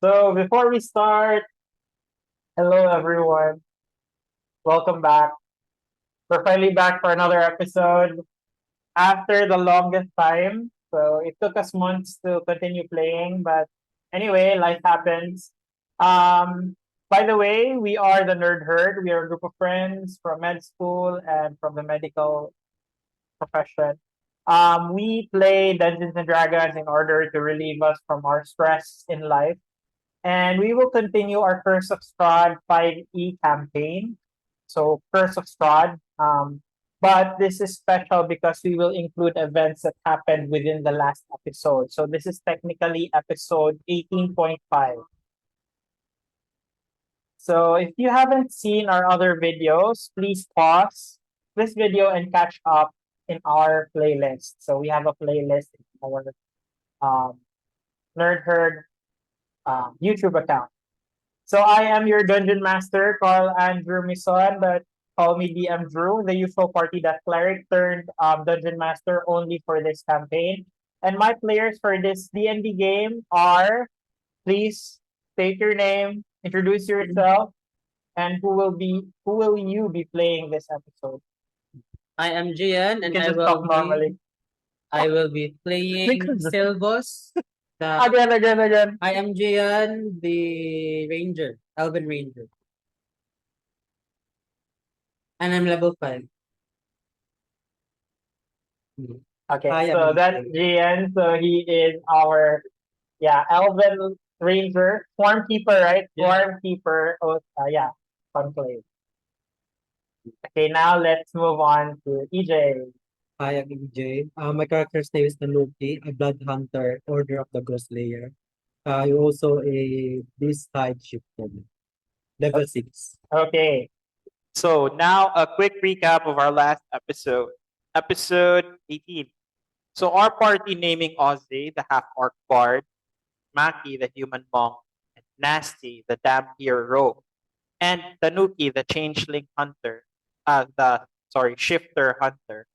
So before we start, hello everyone. Welcome back. We're finally back for another episode after the longest time. So it took us months to continue playing, but anyway, life happens. Um, by the way, we are the Nerd Herd. We are a group of friends from med school and from the medical profession. We play Dungeons and Dragons in order to relieve us from our stress in life. And we will continue our Curse of Strahd 5E campaign. So Curse of Strahd. But this is special because we will include events that happened within the last episode. So this is technically episode 18.5. So if you haven't seen our other videos, please pause this video and catch up in our playlist. So we have a playlist in our um, NerdHerd YouTube account. So I am your dungeon master, Carl Andrew Mison, but call me DM Drew, the usual party that cleric turned dungeon master only for this campaign. And my players for this D&D game are, please state your name, introduce yourself, and who will you be playing this episode? I am Gian, You and can just talk normally. I will be playing Silvos. Again. I am Gian, the Ranger, Elven Ranger, and I'm level 5. Mhm. Okay, I am so that's Ranger. GN. So he is our Elven Ranger, Swarm Keeper, right? Yeah. Swarm Keeper. Oh, Conclave. Okay, now let's move on to EJ. I am EJ. My character's name is Tanuki, a blood hunter, Order of the Ghost Layer. Also a beast side shifter, level 6. Okay, So now a quick recap of our last episode, episode 18. So our party naming Ozzy, the half-orc bard, Maki, the human monk, and Nasty, the dampier rogue, and Tanuki, the changeling hunter, shifter hunter,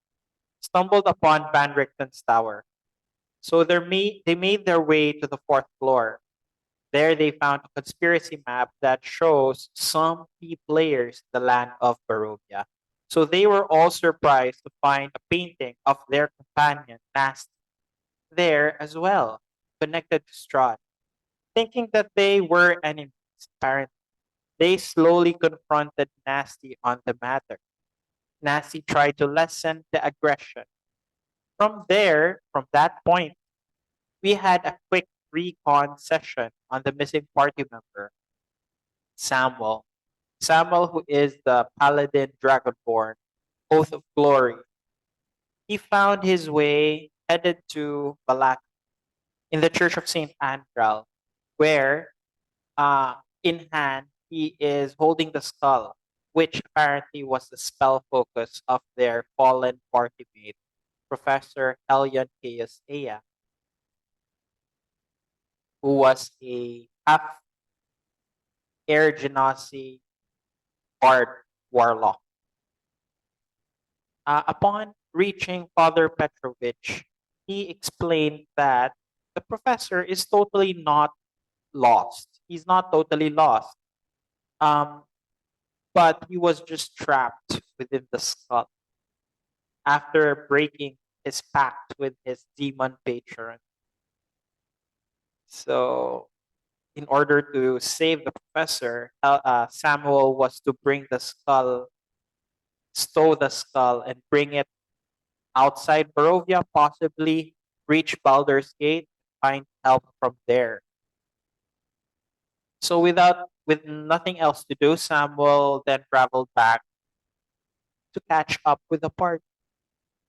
stumbled upon Van Richten's tower. So they made their way to the fourth floor. There they found a conspiracy map that shows some key players in the land of Barovia. So they were all surprised to find a painting of their companion, Nasty, there as well, connected to Strahd. Thinking that they were enemies, apparently, they slowly confronted Nasty on the matter. Nasty tried to lessen the aggression. From that point, we had a quick recon session on the missing party member, Samuel. Samuel, who is the paladin dragonborn, oath of glory. He found his way headed to Balak in the Church of St. Andral, where in hand he is holding the skull, which apparently was the spell focus of their fallen party mate, Professor Elion Chaos Ea, who was a half air genasi bard warlock. Upon reaching Father Petrovich, he explained that the professor is totally not lost. He's not totally lost. Um, but he was just trapped within the skull after breaking his pact with his demon patron. So, in order to save the professor, Samuel was to stow the skull, and bring it outside Barovia, possibly reach Baldur's Gate, find help from there. So with nothing else to do, Samuel then traveled back to catch up with the party.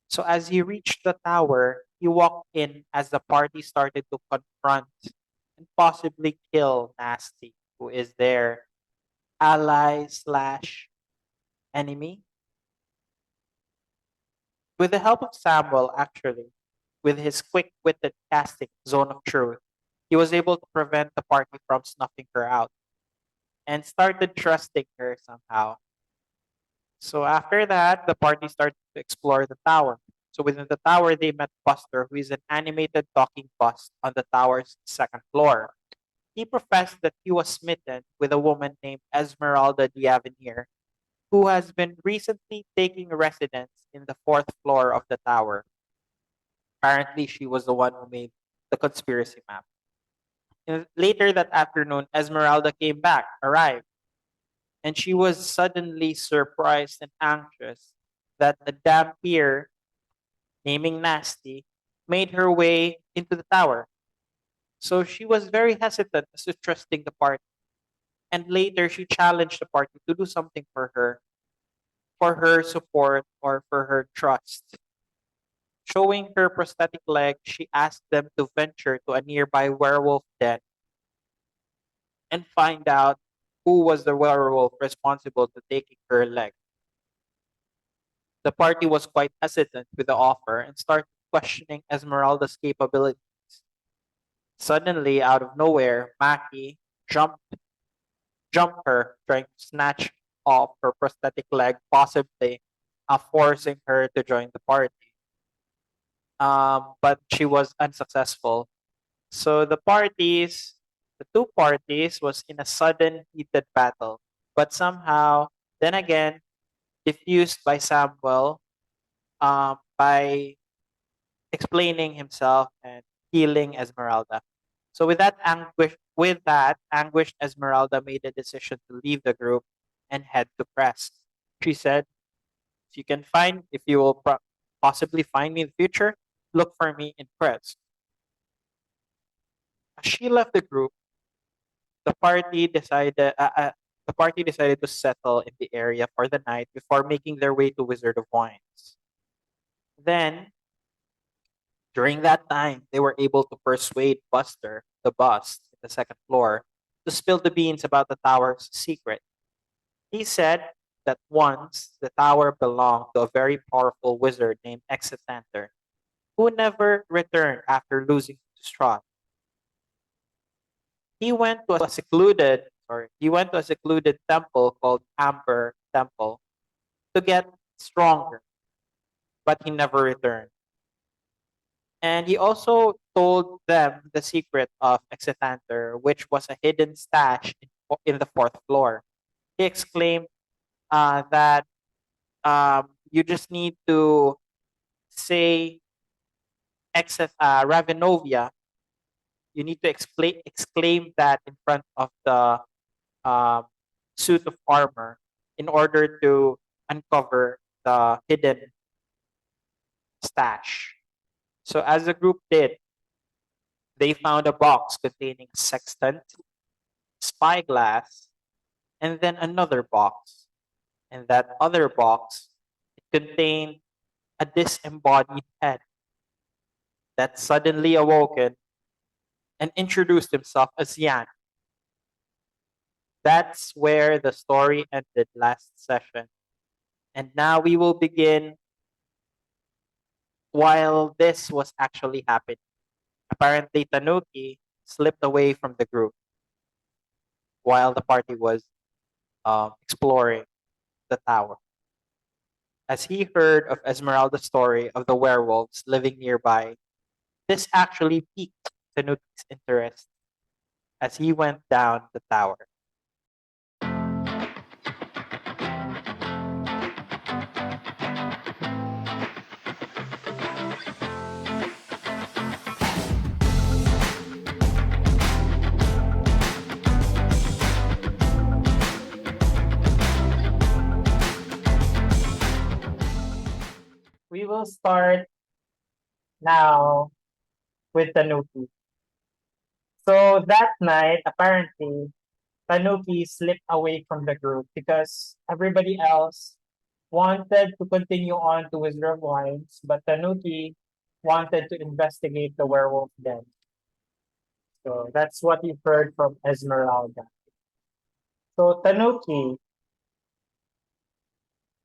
So as he reached the tower, he walked in as the party started to confront and possibly kill Nasty, who is their ally slash enemy. With the help of Samuel, actually, with his quick witted casting Zone of Truth, he was able to prevent the party from snuffing her out and started trusting her somehow. So after that, the party started to explore the tower. So within the tower, they met Buster, who is an animated talking bust on the tower's second floor. he professed that he was smitten with a woman named Esmeralda Diavenir, who has been recently taking residence in the fourth floor of the tower. Apparently, she was the one who made the conspiracy map. Later that afternoon, Esmeralda arrived, and she was suddenly surprised and anxious that a dampier, naming Nasty, made her way into the tower. So she was very hesitant as to trusting the party. And later, she challenged the party to do something for her support or for her trust. Showing her prosthetic leg, she asked them to venture to a nearby werewolf den and find out who was the werewolf responsible to taking her leg. The party was quite hesitant with the offer and started questioning Esmeralda's capabilities. Suddenly, out of nowhere, Maki jumped, jumped her, trying to snatch off her prosthetic leg, possibly forcing her to join the party. But she was unsuccessful. So the two parties was in a sudden heated battle, but somehow, then again, diffused by Samuel by explaining himself and healing Esmeralda. So anguished Esmeralda made the decision to leave the group and head to Crest. She said, if you will possibly find me in the future, look for me in Crest." As she left the group, the party decided to settle in the area for the night before making their way to Wizard of Wines. Then, during that time, they were able to persuade Buster, the boss in the second floor, to spill the beans about the tower's secret. He said that once the tower belonged to a very powerful wizard named Exetanter, who never returned after losing to Strahd. He went to a secluded temple called Amber Temple to get stronger, but he never returned. And he also told them the secret of Exetanter, which was a hidden stash in the fourth floor. He exclaimed that you just need to say Ravenovia. You need to exclaim that in front of the um, suit of armor in order to uncover the hidden stash. So as the group did, they found a box containing a sextant, spyglass, and then another box. And that other box, it contained a disembodied head that suddenly awoken and introduced himself as Yan. That's where the story ended last session. And now we will begin while this was actually happening. Apparently, Tanuki slipped away from the group while the party was exploring the tower. As he heard of Esmeralda's story of the werewolves living nearby, this actually piqued Tanuki's interest as he went down the tower. We will start now with Tanuki. So that night, apparently, Tanuki slipped away from the group because everybody else wanted to continue on to Wizard of Wines, but Tanuki wanted to investigate the Werewolf Den. So that's what you've heard from Esmeralda. So Tanuki,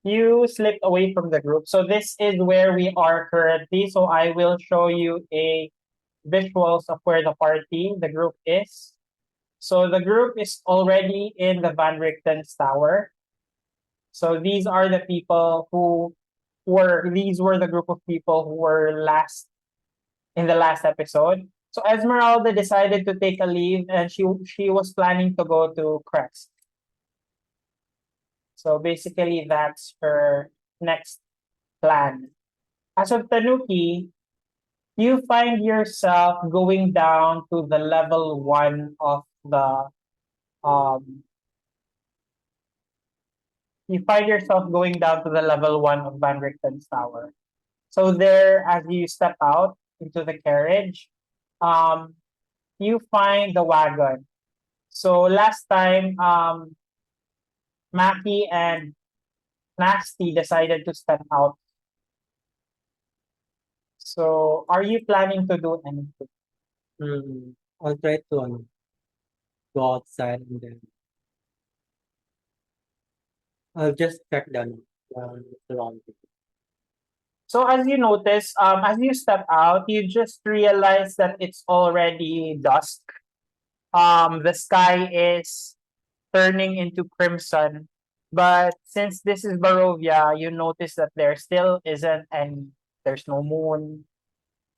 you slipped away from the group. So this is where we are currently. So I will show you a visuals of where the group is. So the group is already in the Van Richten's tower. So these are the people these were the group of people who were in the last episode. So Esmeralda decided to take a leave, and she was planning to go to Crest. So basically, that's her next plan. As of Tanuki, you find yourself going down to the level 1 of the um you find yourself going down to the level 1 of Van Richten's tower. So there, as you step out into the carriage, um you find the wagon. So last time, Maki and Nasty decided to step out. So are you planning to do anything? I'll try to go outside and then I'll just check the surroundings. So as you notice, as you step out, you just realize that it's already dusk. The sky is turning into crimson. But since this is Barovia, you notice that there still isn't any, there's no moon.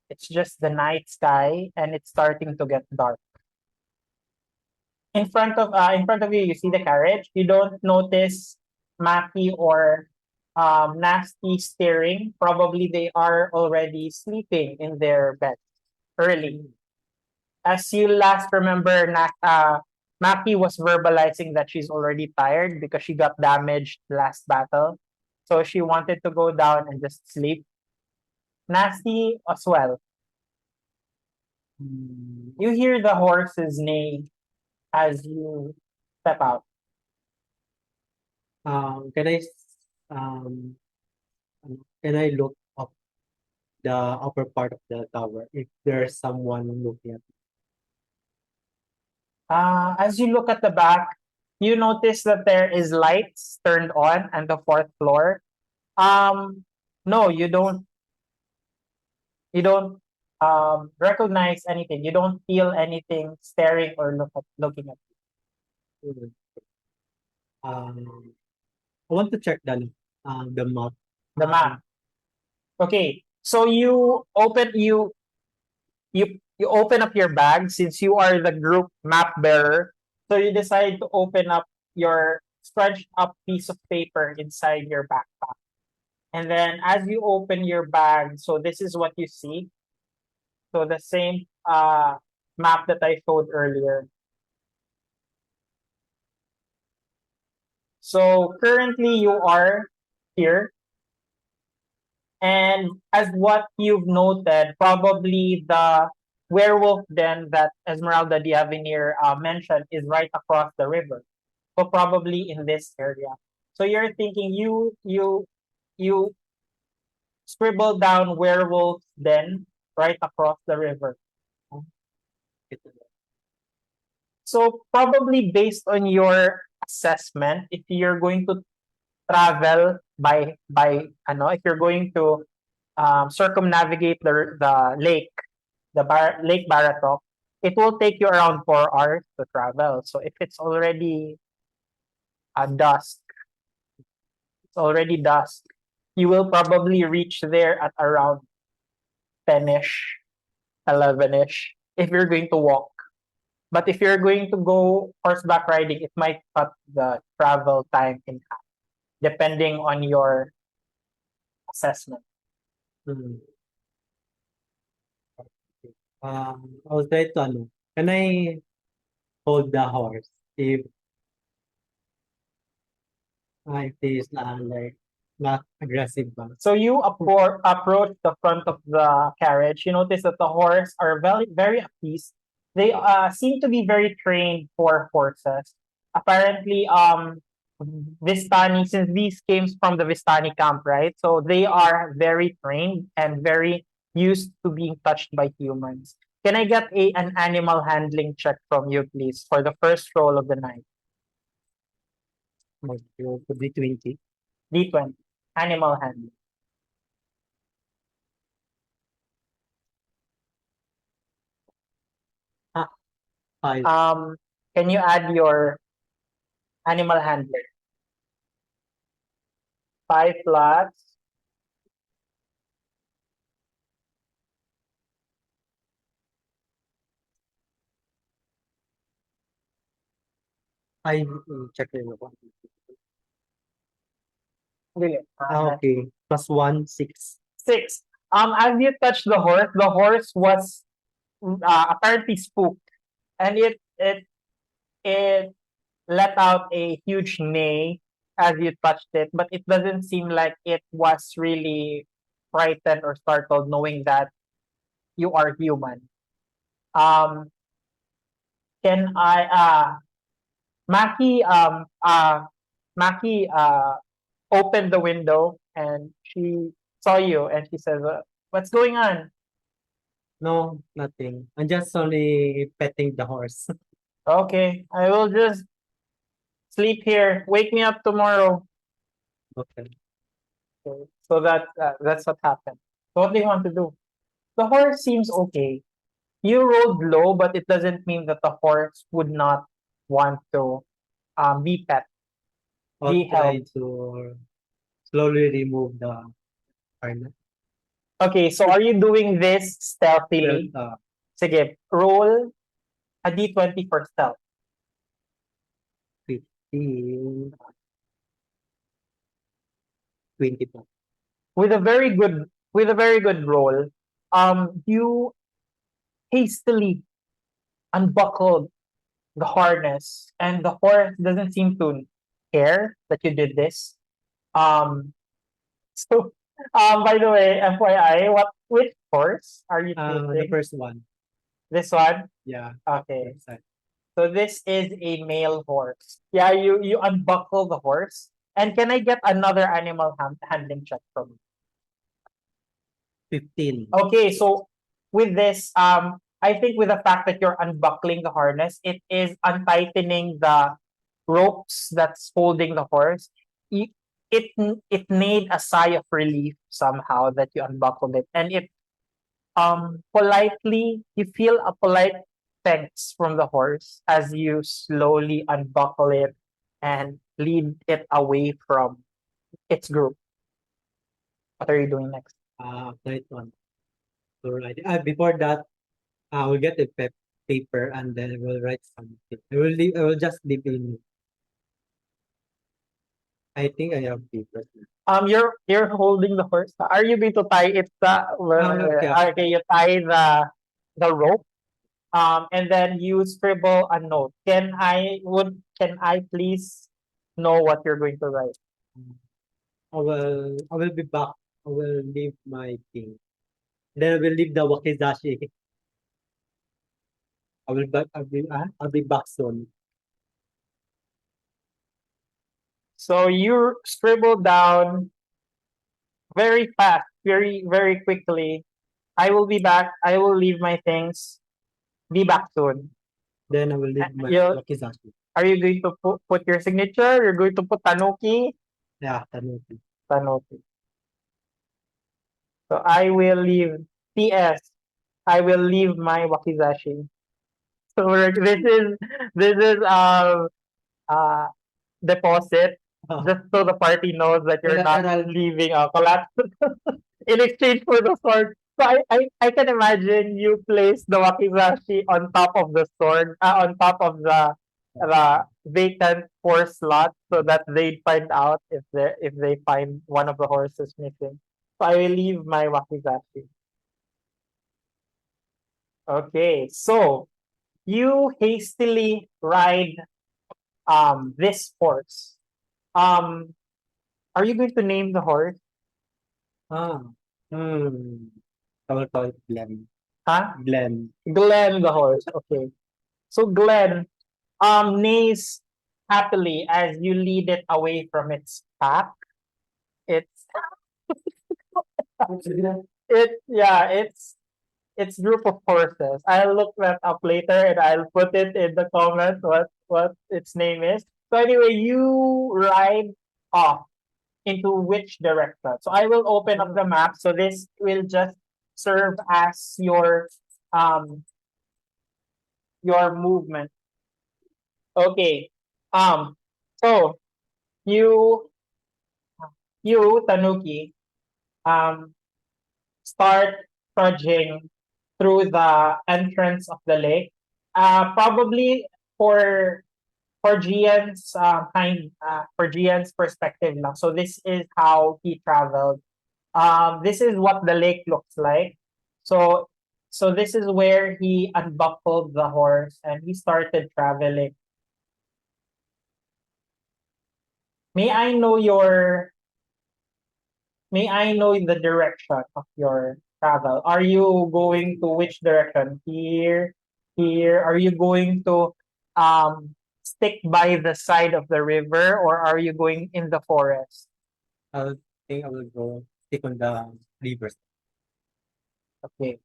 It's just the night sky, and it's starting to get dark. In front of you, you see the carriage. You don't notice Maki or Nasty staring. Probably they are already sleeping in their bed early. As you last remember, Maki was verbalizing that she's already tired because she got damaged last battle. So she wanted to go down and just sleep. Nasty as well. You hear the horses neigh as you step out. Can um can I look up the upper part of the tower if there's someone looking at me? As you look at the back, you notice that there is lights turned on on the fourth floor. No, you don't. You don't recognize anything. You don't feel anything staring or looking at Mm. I want to check the map. the map. Okay, so you open up your bag since you are the group map bearer. So you decide to open up your stretched up piece of paper inside your backpack. And then as you open your bag, so this is what you see. So the same map that I showed earlier. So currently you are here. And as what you've noted, probably the werewolf den that Esmeralda Diavenir mentioned is right across the river. So probably in this area. So you're thinking you scribble down werewolf den right across the river. So probably based on your assessment, if you're going to travel by if you're going to circumnavigate the lake, Lake Baratok, it will take you around 4 hours to travel. So if it's already dusk, it's already dusk, you will probably reach there at around 10ish, 11ish if you're going to walk. But if you're going to go horseback riding, it might cut the travel time in half, depending on your assessment. Mm. I'll try to can I hold the horse if it is like not aggressive ba? So you approach the front of the carriage. You notice that the horse are very at peace. They seem to be very trained for horses. Apparently, Vistani, since these came from the Vistani camp, right? So they are very trained and very used to being touched by humans. Can I get an animal handling check from you, please, for the first roll of the night? Could be 20. D20, animal handling. Ah, 5. Can you add your animal handler? 5 plus I check it. Really? Okay. +1, 6. 6. As you touch the horse was apparently spooked, and it let out a huge neigh as you touched it, but it doesn't seem like it was really frightened or startled knowing that you are human. Um, can I Maki Maki opened the window and she saw you and she says, "What's going on?" No, nothing. I'm just only petting the horse. Okay, I will just sleep here. Wake me up tomorrow. Okay. Okay. So that's what happened. So what do you want to do? The horse seems okay. You rolled low, but it doesn't mean that the horse would not want to be pet, I'll be try held. to slowly remove the harness. Okay, so are you doing this Well, stealthily? Sige, roll a d20 for stealth. 15, 22. With a very good roll, you hastily unbuckled the harness, and the horse doesn't seem to care that you did this. Um, so, by the way, FYI, which horse are you The choosing? first one. This one? Yeah. Okay. First side. So this is a male horse. Yeah, you unbuckle the horse. And can I get another animal handling check from you? 15. Okay, so with this, I think with the fact that you're unbuckling the harness, it is untightening the ropes that's holding the horse. Y- it made a sigh of relief somehow that you unbuckled it, and it politely you feel a polite thanks from the horse as you slowly unbuckle it and lead it away from its group. What are you doing next? That one. So right. Before that, I will get a paper and then I will write something. I will just leave in. I think I have papers. You're holding the horse. Are you going to tie it? Okay. Okay, you tie the rope. And then you scribble a note. Can I please know what you're going to write? I will be back. I will leave my thing. Then I will leave the wakizashi. I'll be back soon. So you scribble down very fast, very very quickly. I will be back. I will leave my things. Be back soon. Then I will leave my You wakizashi. are you going to put your signature? You're going to put Tanuki. Yeah, Tanuki. Tanuki. So I will leave. P.S. I will leave my wakizashi. So this is uh deposit just so the party knows that you're not And I'll leaving a collapse in exchange for the sword. So I can imagine you place the wakizashi on top of the sword, on top of the vacant horse slot, so that they find out if they find one of the horses missing. So I will leave my wakizashi. Okay, so you hastily ride this horse. Um, are you going to name the horse? ah I will call it Glenn. Huh? Glenn. Glenn the horse. Okay. So Glenn neighs happily as you lead it away from its pack. It's it's group of horses. I'll look that up later and I'll put it in the comments what its name is. So anyway, you ride off into which direction. So I will open up the map. So this will just serve as your movement. Okay. Um. So you Tanuki um start trudging through the entrance of the lake. Probably for for Gian's perspective lang. So this is how he traveled. This is what the lake looks like. So this is where he unbuckled the horse and he started traveling. May I know your May I know the direction of your travel? Are you going to which direction? Here, here? Are you going to stick by the side of the river or are you going in the forest? I think I will go stick on the rivers. Okay.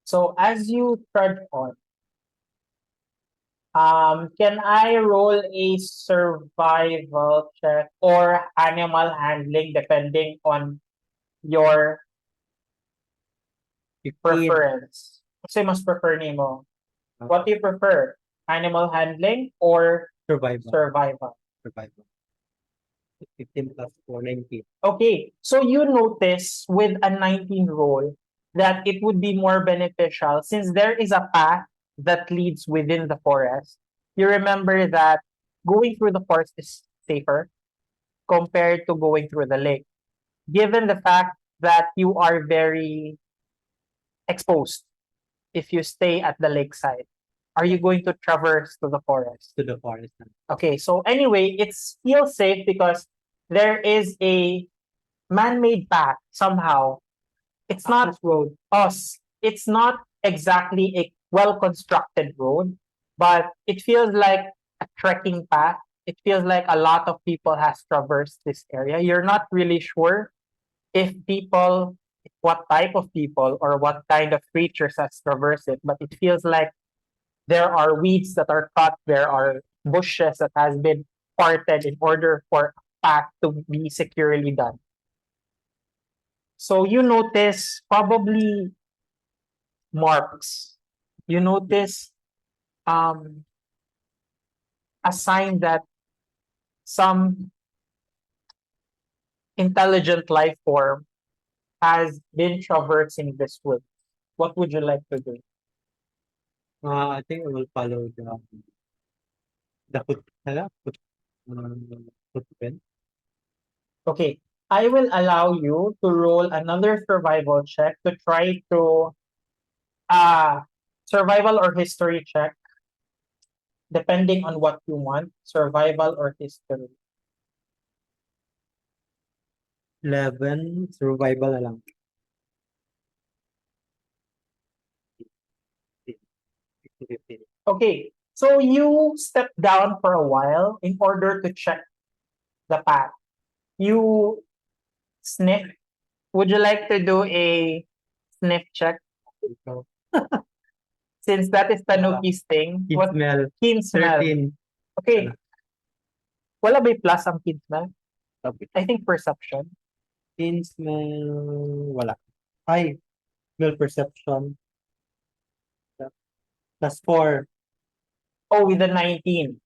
So as you trudge on, can I roll a survival check or animal handling depending on your 15 preference? Kasi mas prefer nimo. What do you prefer? Animal handling or survival. survival? Survival. 15 plus 4, 19. Okay, so you notice with a 19 roll that it would be more beneficial since there is a path that leads within the forest. You remember that going through the forest is safer compared to going through the lake, given the fact that you are very exposed if you stay at the lakeside. Are you going to traverse to the forest? To the forest. Okay, so anyway, it's still safe because there is a man-made path somehow. It's not road. us. It's not exactly a well-constructed road, but it feels like a trekking path. It feels like a lot of people has traversed this area. You're not really sure if people, what type of people or what kind of creatures has traversed it, but it feels like there are weeds that are cut, there are bushes that has been parted in order for a path to be securely done. So you notice probably marks. You notice um, a sign that some intelligent life form has been traversing this wood. What would you like to do? I think I will follow the footprint. Okay, I will allow you to roll another survival check to try to survival or history check depending on what you want, survival or history. 11, survival na lang. 15. Okay, so you step down for a while in order to check the path. You sniff. Would you like to do a sniff check? So, Since that is Tanuki's thing. keen What smell. keen smell? 13. Okay. Wala ba yung plus ang keen smell? Okay. I think perception. Keen smell. Wala. Ay, smell perception. Plus 4. Oh, with the 19.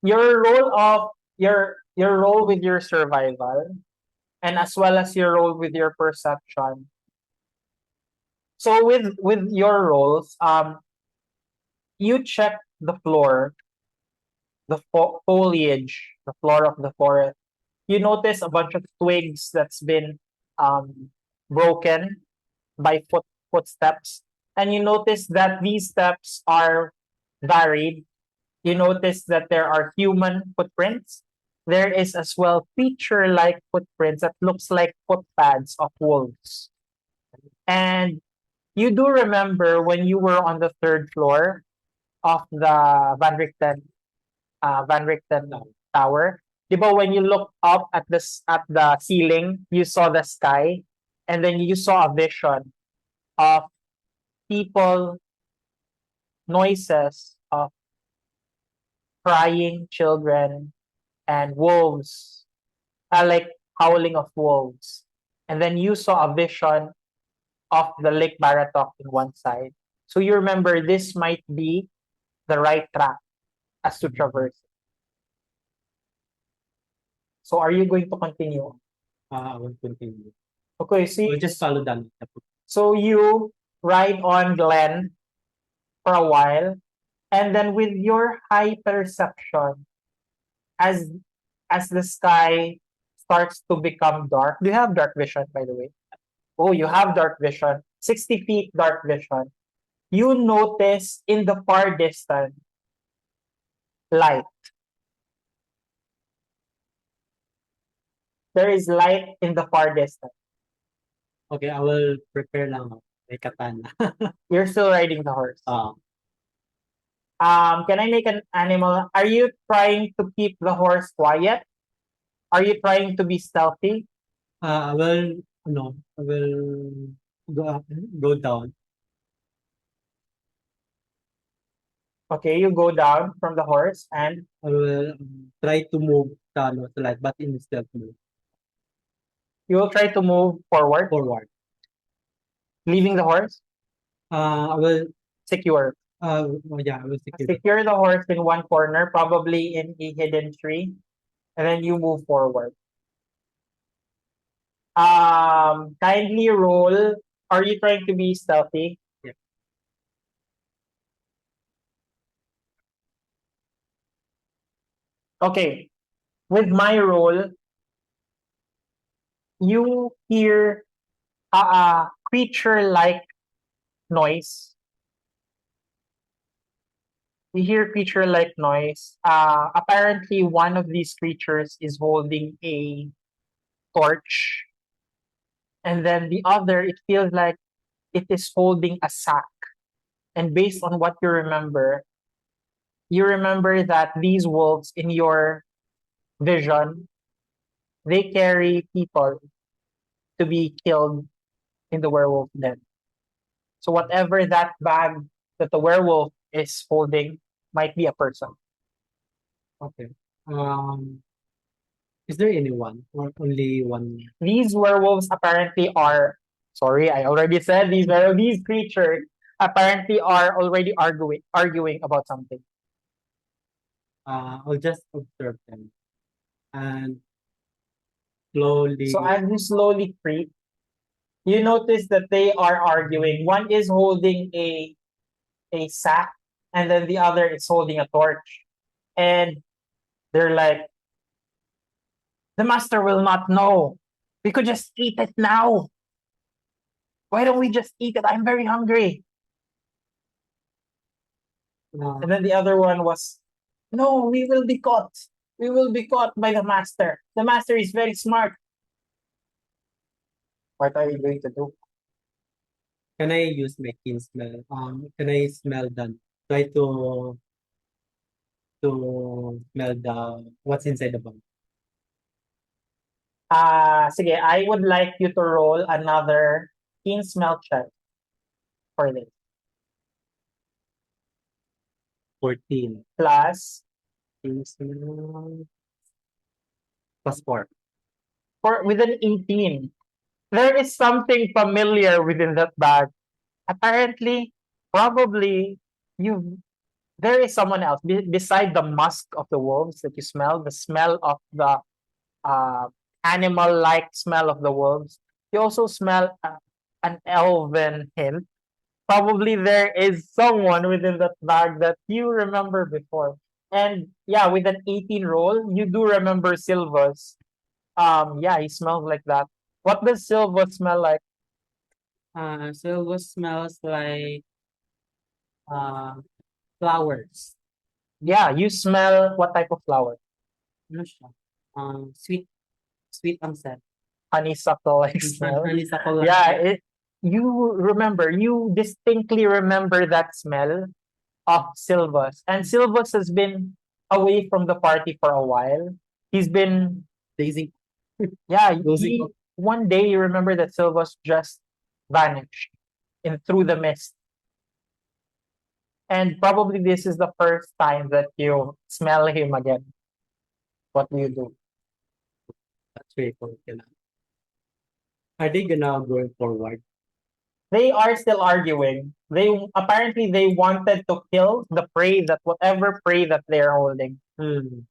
Your roll of your roll with your survival and as well as your roll with your perception. So with your rolls, you check the floor, the foliage, the floor of the forest. You notice a bunch of twigs that's been broken by footsteps, and you notice that these steps are varied. You notice that there are human footprints. There is as well creature-like footprints that looks like footpads of wolves. And you do remember when you were on the third floor of the Van Richten Tower. Di ba when you look up at the ceiling, you saw the sky, and then you saw a vision of people, noises of crying children, and wolves, like howling of wolves. And then you saw a vision of the Lake Baratok in one side. So you remember this might be the right track as to traverse. So are you going to continue? I will continue. Okay, so We'll just follow them. so you ride on Glen for a while, And then with your high perception, as the sky starts to become dark. Do you have dark vision, by the way? Oh, you have dark vision. 60 feet dark vision. You notice in the far distance light. There is light in the far distance. Okay, I will prepare lang ako. May katana. You're still riding the horse. Ah, Can I make an animal? Are you trying to keep the horse quiet? Are you trying to be stealthy? I will, I will go down. Okay, you go down from the horse and I will try to move to light, but in stealth move you will try to move forward, forward. leaving the horse I will, secure. I will secure the Secure the horse in one corner, probably in a hidden tree, and then you move forward. Kindly roll. Are you trying to be stealthy? Yeah. Okay. With my roll, you hear a creature-like noise. You hear creature-like noise. Apparently, one of these creatures is holding a torch, and then the other, it feels like it is holding a sack. And based on what you remember that these wolves in your vision, they carry people to be killed in the werewolf den. So whatever that bag that the werewolf is holding might be a person. Okay. Is there anyone or only one? These werewolves apparently are, sorry, I already said these creatures apparently are already arguing about something. I'll just observe them and slowly. So as you slowly creep, you notice that they are arguing. One is holding a sack, and then the other is holding a torch. And they're like, the master will not know. We could just eat it now. Why don't we just eat it? I'm very hungry. And then the other one was, no, we will be caught. We will be caught by the master. The master is very smart. What are you going to do? Can I use my keen smell? Can I smell them? Try to smell what's inside the bag. Sige, I would like you to roll another keen smell check for this. 14. Plus, Keen smell. Plus 4. with an 18, there is something familiar within that bag. Apparently, probably there is someone else beside the musk of the wolves that you smell, the smell of the animal-like smell of the wolves. You also smell an elven hint. Probably there is someone within that bag that you remember before. And yeah, with an 18 roll, you do remember Silva's. Yeah, he smells like that. What does Silva smell like? Silver smells like flowers. Yeah, you smell what type of flower? Ano siya? Sweet ang scent. Honeysuckle-like smell. Honeysuckle. Yeah, you distinctly remember that smell of Silvas. And Silvas has been away from the party for a while. He's been, Daisy. yeah, Losing up. one day you remember that Silvas just vanished through the mist. And probably this is the first time that you smell him again. What do you do? That's very cool. Are they gonna go forward? They are still arguing. Apparently they wanted to kill the prey, that whatever prey that they're holding. Can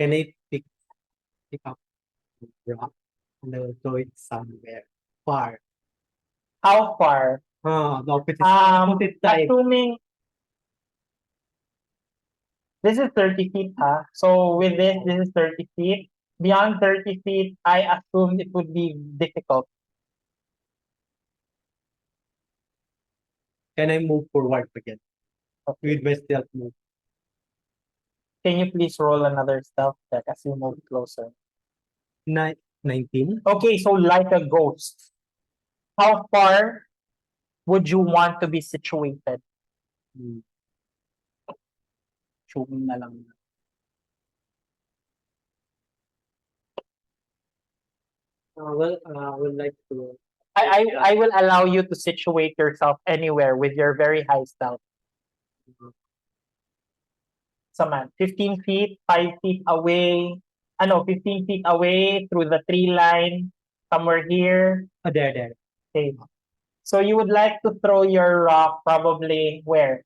I pick up the rock and I'll throw it somewhere far? How far? The opposite side. Assuming This is 30 feet, huh? So with this is 30 feet. Beyond 30 feet, I assumed it would be difficult. Can I move forward again? With my stealth move. Can you please roll another stealth check as you move closer? 19? Okay, so like a ghost. How far would you want to be situated? Showing na lang. I would like to... I will allow you to situate yourself anywhere with your very high stealth. So man, 15 feet, 5 feet away. 15 feet away through the tree line, somewhere here. There. Okay. So you would like to throw your rock probably where?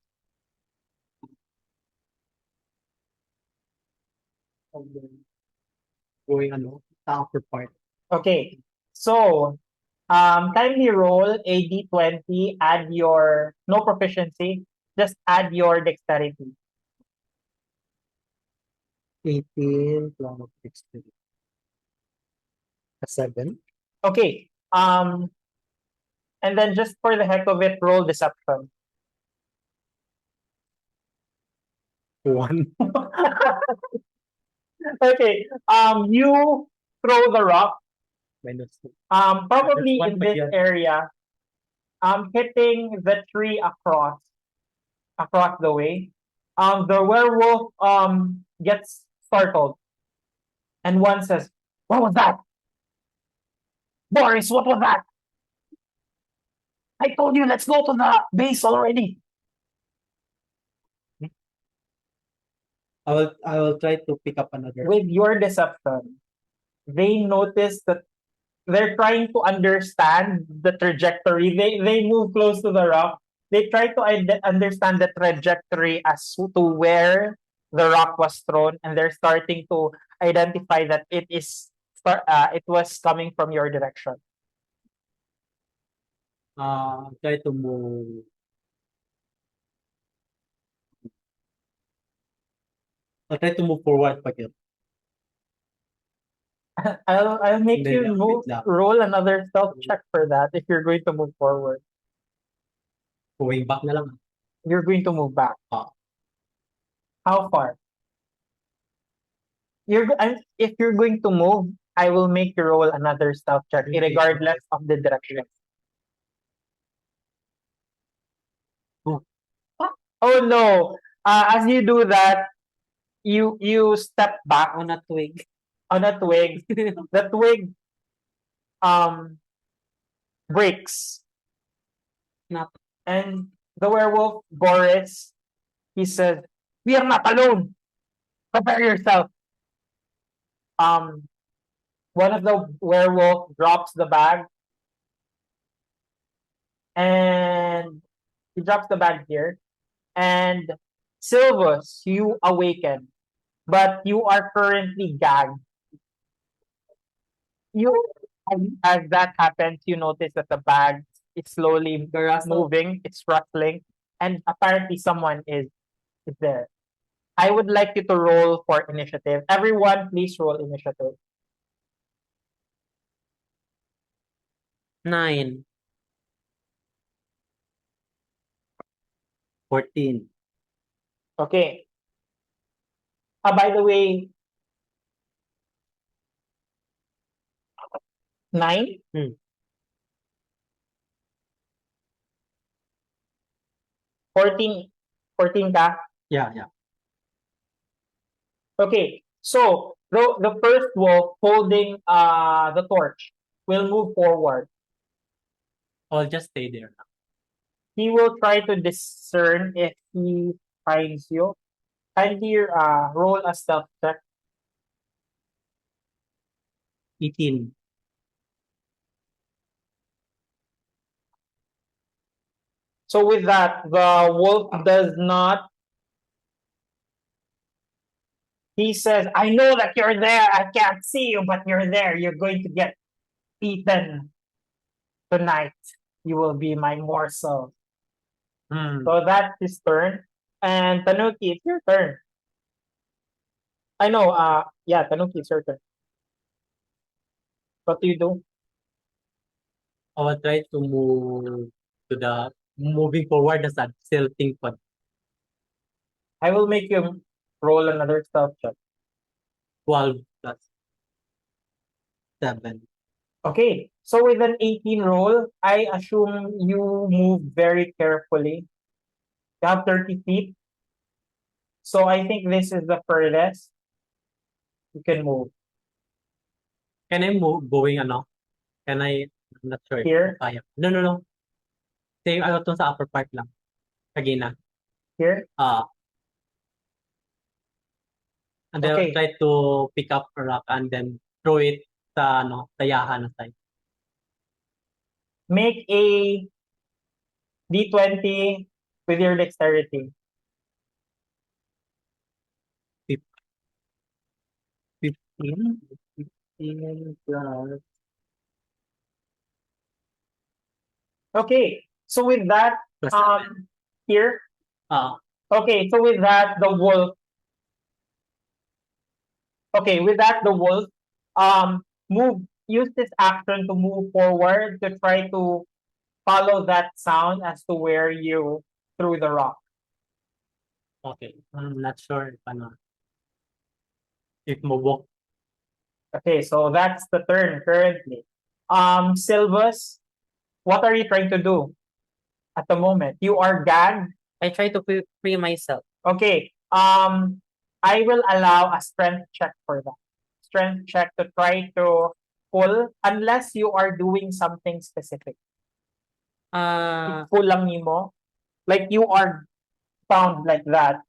Going upper part. Okay. So kindly roll a d20, add your no proficiency, just add your dexterity. 18 plus 16. 7. Okay. And then just for the heck of it, roll deception. 1. Okay. You throw the rock. Minus 2. Probably Minus 1 in pa this yan. area. Hitting the tree across the way. The werewolf gets startled, and one says, "What was that, Boris? What was that? I told you, let's go to the base already." I will try to pick up another. With your deception, they notice that they're trying to understand the trajectory. They move close to the rock. They try to understand the trajectory as to where the rock was thrown, and they're starting to identify that it was coming from your direction. Try to move. I'll try to move forward pa yun. I'll make Hindi, you roll another stealth check for that if you're going to move forward. Going back na lang. You're going to move back. How far? If you're going to move, I will make you roll another stealth check, regardless of the direction. Oh no! As you do that, you step back On a twig. on a twig. The twig breaks. Not. And the werewolf, Boris, he says, "We are not alone. Prepare yourself." One of the werewolf drops the bag, and he drops the bag here. And Silvus, you awaken, but you are currently gagged. As that happens, you notice that the bag is slowly moving, it's rustling, and apparently someone is there. I would like you to roll for initiative. Everyone, please roll initiative. 9. 14. Okay. By the way, 9? 14 ka? Yeah. Okay. So, the first wolf holding the torch will move forward. I'll just stay there. He will try to discern if he finds you. Kindly roll a stealth check. 18. So with that, the wolf does not. He says, "I know that you're there. I can't see you, but you're there. You're going to get eaten tonight. You will be my morsel." So that's his turn. And Tanuki, it's your turn. I know, yeah, Tanuki, it's your turn. What do you do? I will try to move to the moving forward as a tilting pod. I will make you roll another stealth check. 12 plus 7. Okay, so with an 18 roll, I assume you move very carefully. You have 30 feet. So I think this is the furthest you can move. Can I move going ano? Can I, I'm not sure. Here? Kaya. No. Say, ano to sa upper part lang. Kagina. Here? And then I'll Okay. try to pick up a rock and then throw it sa ano, tayahan na side. Make a D20 with your dexterity. 15? 15 plus. Okay, so with that, Plus here. Ah, Okay, so with that, the wolf. Okay, with that, the wolf, use this action to move forward to try to follow that sound as to where you threw the rock. okay. I'm not sure if ano. If mabok. Okay, so that's the turn currently. Silvus, what are you trying to do at the moment? You are gagged. I try to free myself. Okay. I will allow a strength check for that. Strength check to try to pull unless you are doing something specific. Pull lang nimo. Like you are bound like that.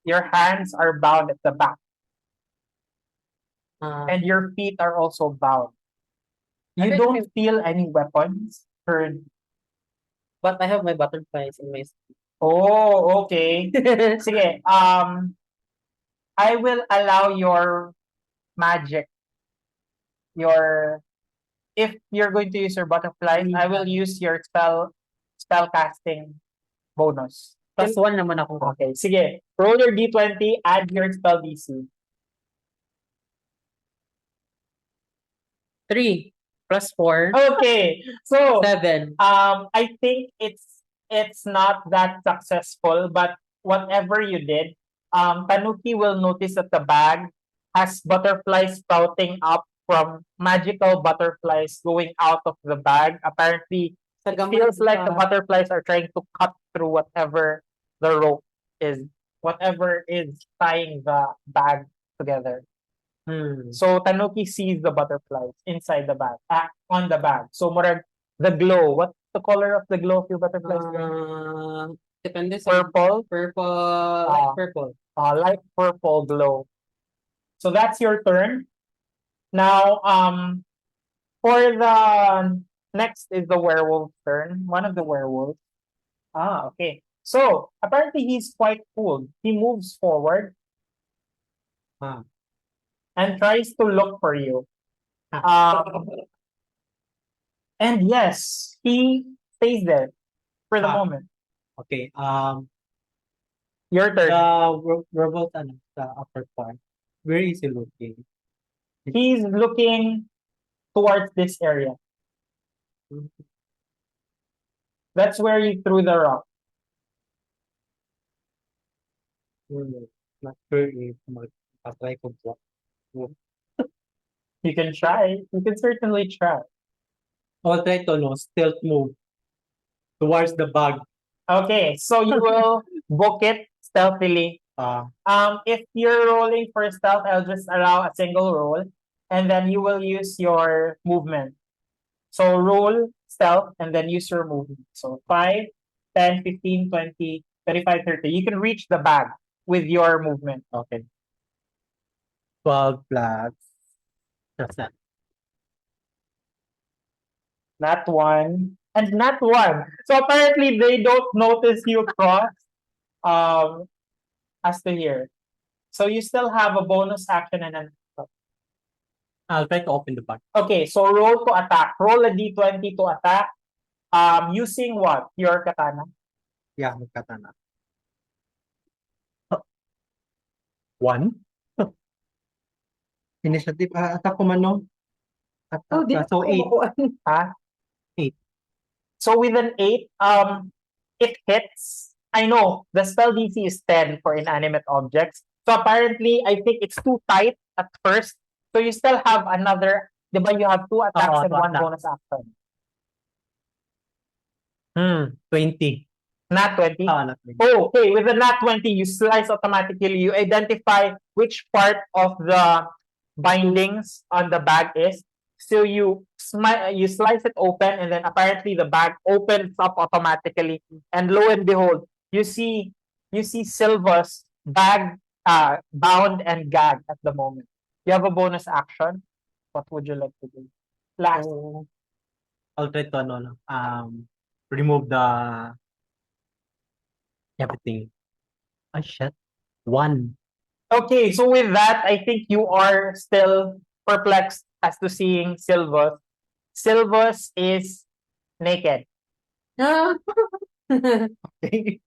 Your hands are bound at the back. And your feet are also bound. You don't feel any weapons currently. But I have my butterflies in my Oh, okay. Sige, I will allow your magic, if you're going to use your butterflies, I will use your spell casting bonus. +1 naman ako. Okay, sige. Roll your D20, add your spell DC. 3 +4 Okay, so 7. I think it's not that successful, but whatever you did, Tanuki will notice that the bag has butterflies sprouting up from magical butterflies going out of the bag. Apparently, it feels like the butterflies are trying to cut through whatever the rope is, whatever is tying the bag together. So Tanuki sees the butterflies inside the bag, on the bag. So murag the glow. What's the color of the glow of your butterflies? Depende sa Purple. light purple. Light purple glow. So that's your turn. Now, for the next is the werewolf's turn. One of the werewolves. Okay. So apparently he's quite cool. He moves forward. And tries to look for you. And yes, he stays there for the moment. Okay. Your turn. We're both ano, sa upper part. Where is he looking? He's looking towards this area. That's where you threw the rock. Not sure if mag-try ko po. You can try. You can certainly try. I'll try to stealth move towards the bag. Okay, so you will book it stealthily. If you're rolling for stealth, I'll just allow a single roll, and then you will use your movement. So roll stealth and then use your movement. So 5, 10, 15, 20, 25, 30. You can reach the bag with your movement. Okay. 12 plus. That's that. Not one. And not one. So apparently they don't notice you cross as to here. So you still have a bonus action and an I'll try to open the bag. Okay, so roll to attack. Roll a d20 to attack. Using what? Your katana? Yeah, may katana. 1. Initiative, attack ko man, no? Oh, Attack di ka. na So, ako 8. makuha. Ha? 8. So with an 8, it hits. I know the spell DC is 10 for inanimate objects. So apparently, I think it's too tight at first. So you still have another, di ba, you have 2 attacks Oo, and 2 1 attack. bonus action. 20. Nat 20. Not 20. Oh, okay. With the nat 20, you slice automatically. You identify which part of the bindings on the bag is. So you slice it open, and then apparently the bag opens up automatically. And lo and behold, you see Silva's bag bound and gagged at the moment. You have a bonus action. What would you like to do? Last. So, I'll try to, remove the everything. Oh, shit. 1. Okay, so with that, I think you are still perplexed as to seeing Silvus. Silvus is naked. Ah. Okay.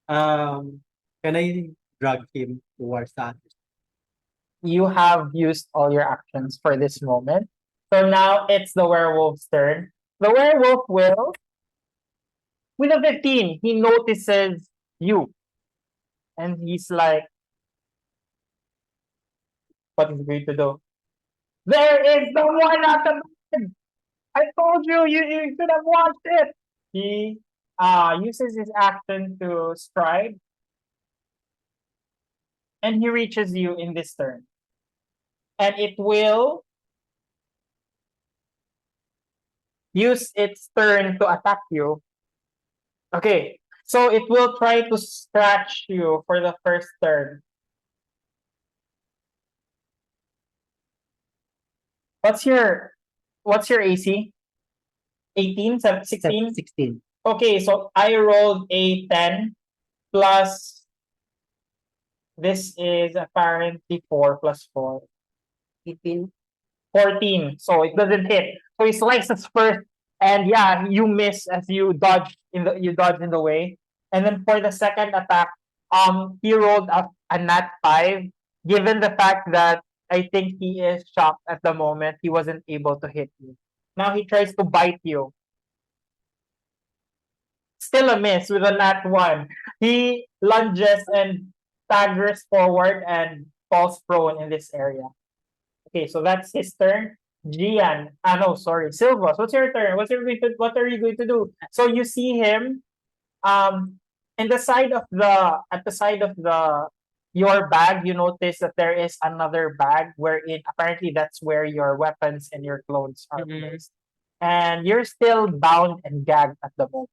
Can I drag him towards the others? You have used all your actions for this moment. So now it's the werewolf's turn. The werewolf will, with a 15, he notices you. And he's like, what is he going to do? There is the one at the bed! I told you, you should have watched it! He uses his action to stride, and he reaches you in this turn. And it will use its turn to attack you. Okay, so it will try to scratch you for the first turn. What's your AC? 18, 16? 16. Okay, so I rolled a 10 plus this is apparently 4 plus 4. 18. 14. So it doesn't hit. So he slices first, and yeah, you miss as you dodge in the way. And then for the second attack, he rolled up a nat 5. Given the fact that I think he is shocked at the moment, he wasn't able to hit you. Now he tries to bite you. Still a miss with a nat 1. He lunges and staggers forward and falls prone in this area. Okay, so that's his turn. Gian. No, sorry. Silvas, what's your turn? What are you going to do? So you see him in the side of the at the side of the your bag, you notice that there is another bag wherein apparently that's where your weapons and your clothes are placed. And you're still bound and gagged at the moment.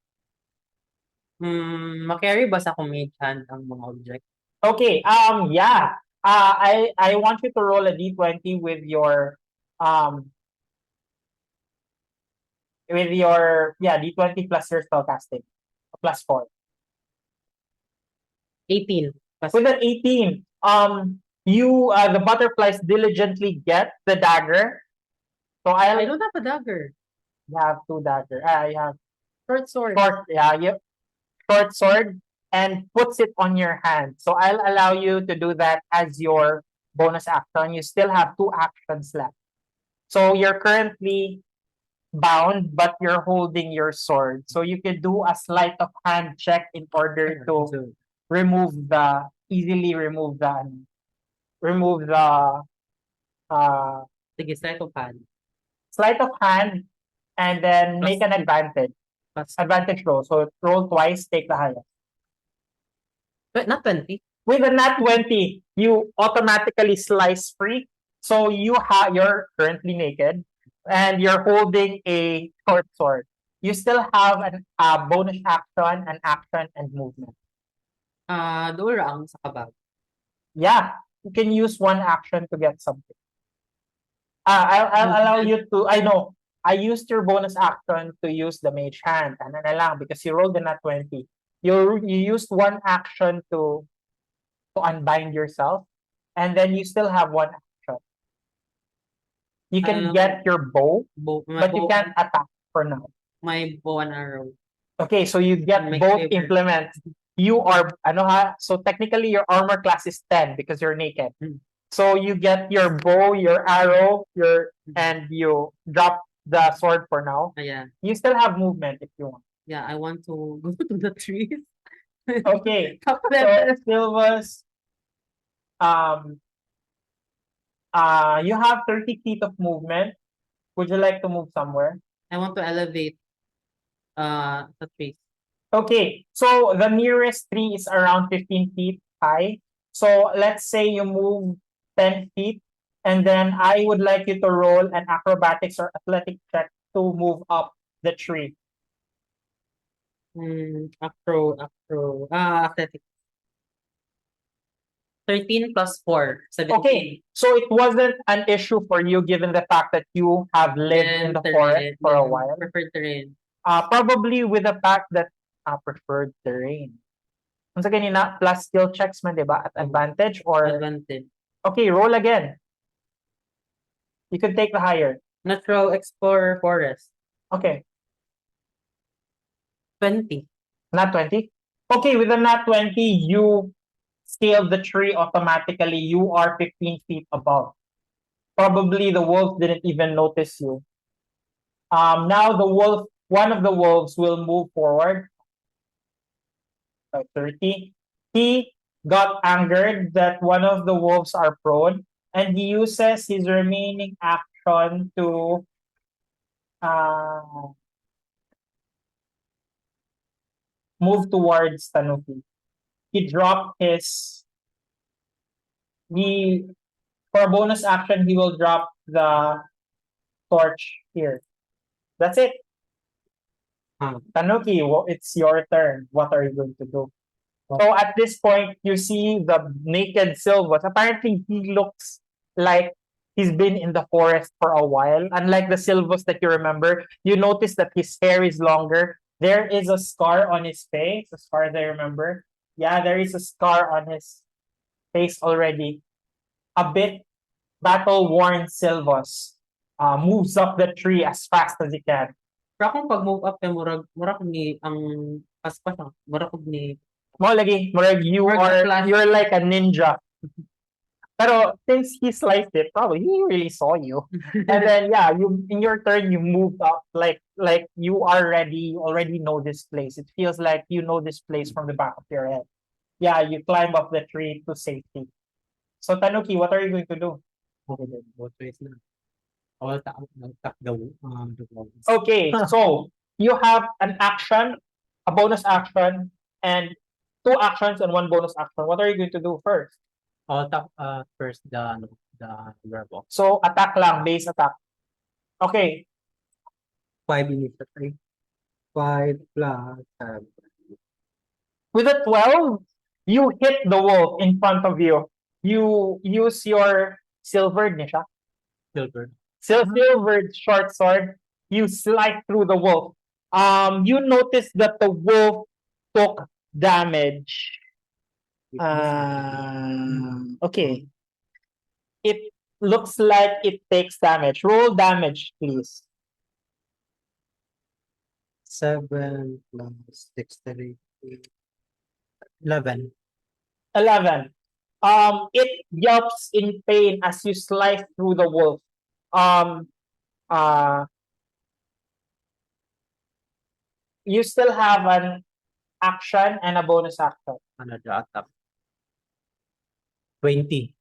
Makarry ba sa mage hand ang mga object? Okay, yeah. I want you to roll a d20 with your d20 plus your spellcasting. Plus 4. 18. With an 18, you the butterflies diligently get the dagger. So I don't have a dagger. You have 2 daggers. You have Short sword. short sword and puts it on your hand. So I'll allow you to do that as your bonus action. You still have 2 actions left. So you're currently bound, but you're holding your sword. So you can do a sleight of hand check in order to easily remove the Sige, sleight of hand. sleight of hand, and then make an advantage roll. So roll twice, take the highest. But not 20. With a nat 20, you automatically slice free. So you're currently naked and you're holding a short sword. You still have a bonus action, an action, and movement. Doon ang sa kabag. Yeah, you can use 1 action to get something. I'll allow you to. I know. I used your bonus action to use the mage hand. Ano na lang, because you rolled a nat 20. You used 1 action to unbind yourself, and then you still have 1 action. You can get your bow, but you can't attack for now. My bow and arrow. Okay, so you get My both favorite. implements. You are so technically your armor class is 10 because you're naked. So you get your bow, your arrow, and you drop the sword for now. Yeah. You still have movement if you want. Yeah, I want to go to the trees. Okay. Top So level. Silvas, um, you have 30 feet of movement. Would you like to move somewhere? I want to elevate the trees. Okay, so the nearest tree is around 15 feet high. So let's say you move 10 feet, and then I would like you to roll an acrobatics or athletic check to move up the tree. Athletic. 13 plus 4, 17. Okay, so it wasn't an issue for you given the fact that you have lived in the forest for a while. Preferred terrain. Probably with the fact that preferred terrain. Once again, plus skill checks man, diba? At advantage or... Advantage. Okay, roll again. You could take the higher. Natural Explorer Forest. Okay, 20. nat 20. Okay, with the nat 20, you scaled the tree automatically. You are 15 feet above. Probably the wolf didn't even notice you. Now one of the wolves will move forward by 30. He got angered that one of the wolves are prone, and he uses his remaining action to move towards Tanuki. He dropped for a bonus action, he will drop the torch here. That's it. Tanuki, it's your turn. What are you going to do? So at this point, you see the naked Silvas. Apparently, he looks like he's been in the forest for a while. Unlike the Silvas that you remember, you notice that his hair is longer. There is a scar on his face, as far as I remember. Yeah, there is a scar on his face already. A bit battle-worn Silvas moves up the tree as fast as he can. Pero akong pag-move up kay murag ni ang paspas murag ni Mo lagi, murag you're like a ninja. Pero since he sliced it, probably he really saw you. And then yeah, you in your turn you moved up like you are ready, you already know this place. It feels like you know this place from the back of your head. Yeah, you climb up the tree to safety. So Tanuki, what are you going to do? Okay, so you have an action, a bonus action, and 2 actions and 1 bonus action. What are you going to do first? I'll tap first the werewolf. So attack lang, base attack. Okay, 5 initiative. 5 plus 7. with a 12, you hit the wolf in front of you. You use your silvered niya siya? Silver. Silvered short sword. You slice through the wolf. You notice that the wolf took damage. Okay. It looks like it takes damage. Roll damage, please. 7 plus 6, 11. 11. It yelps in pain as you slice through the wolf. You still have an action and a bonus action. Another attack. 20.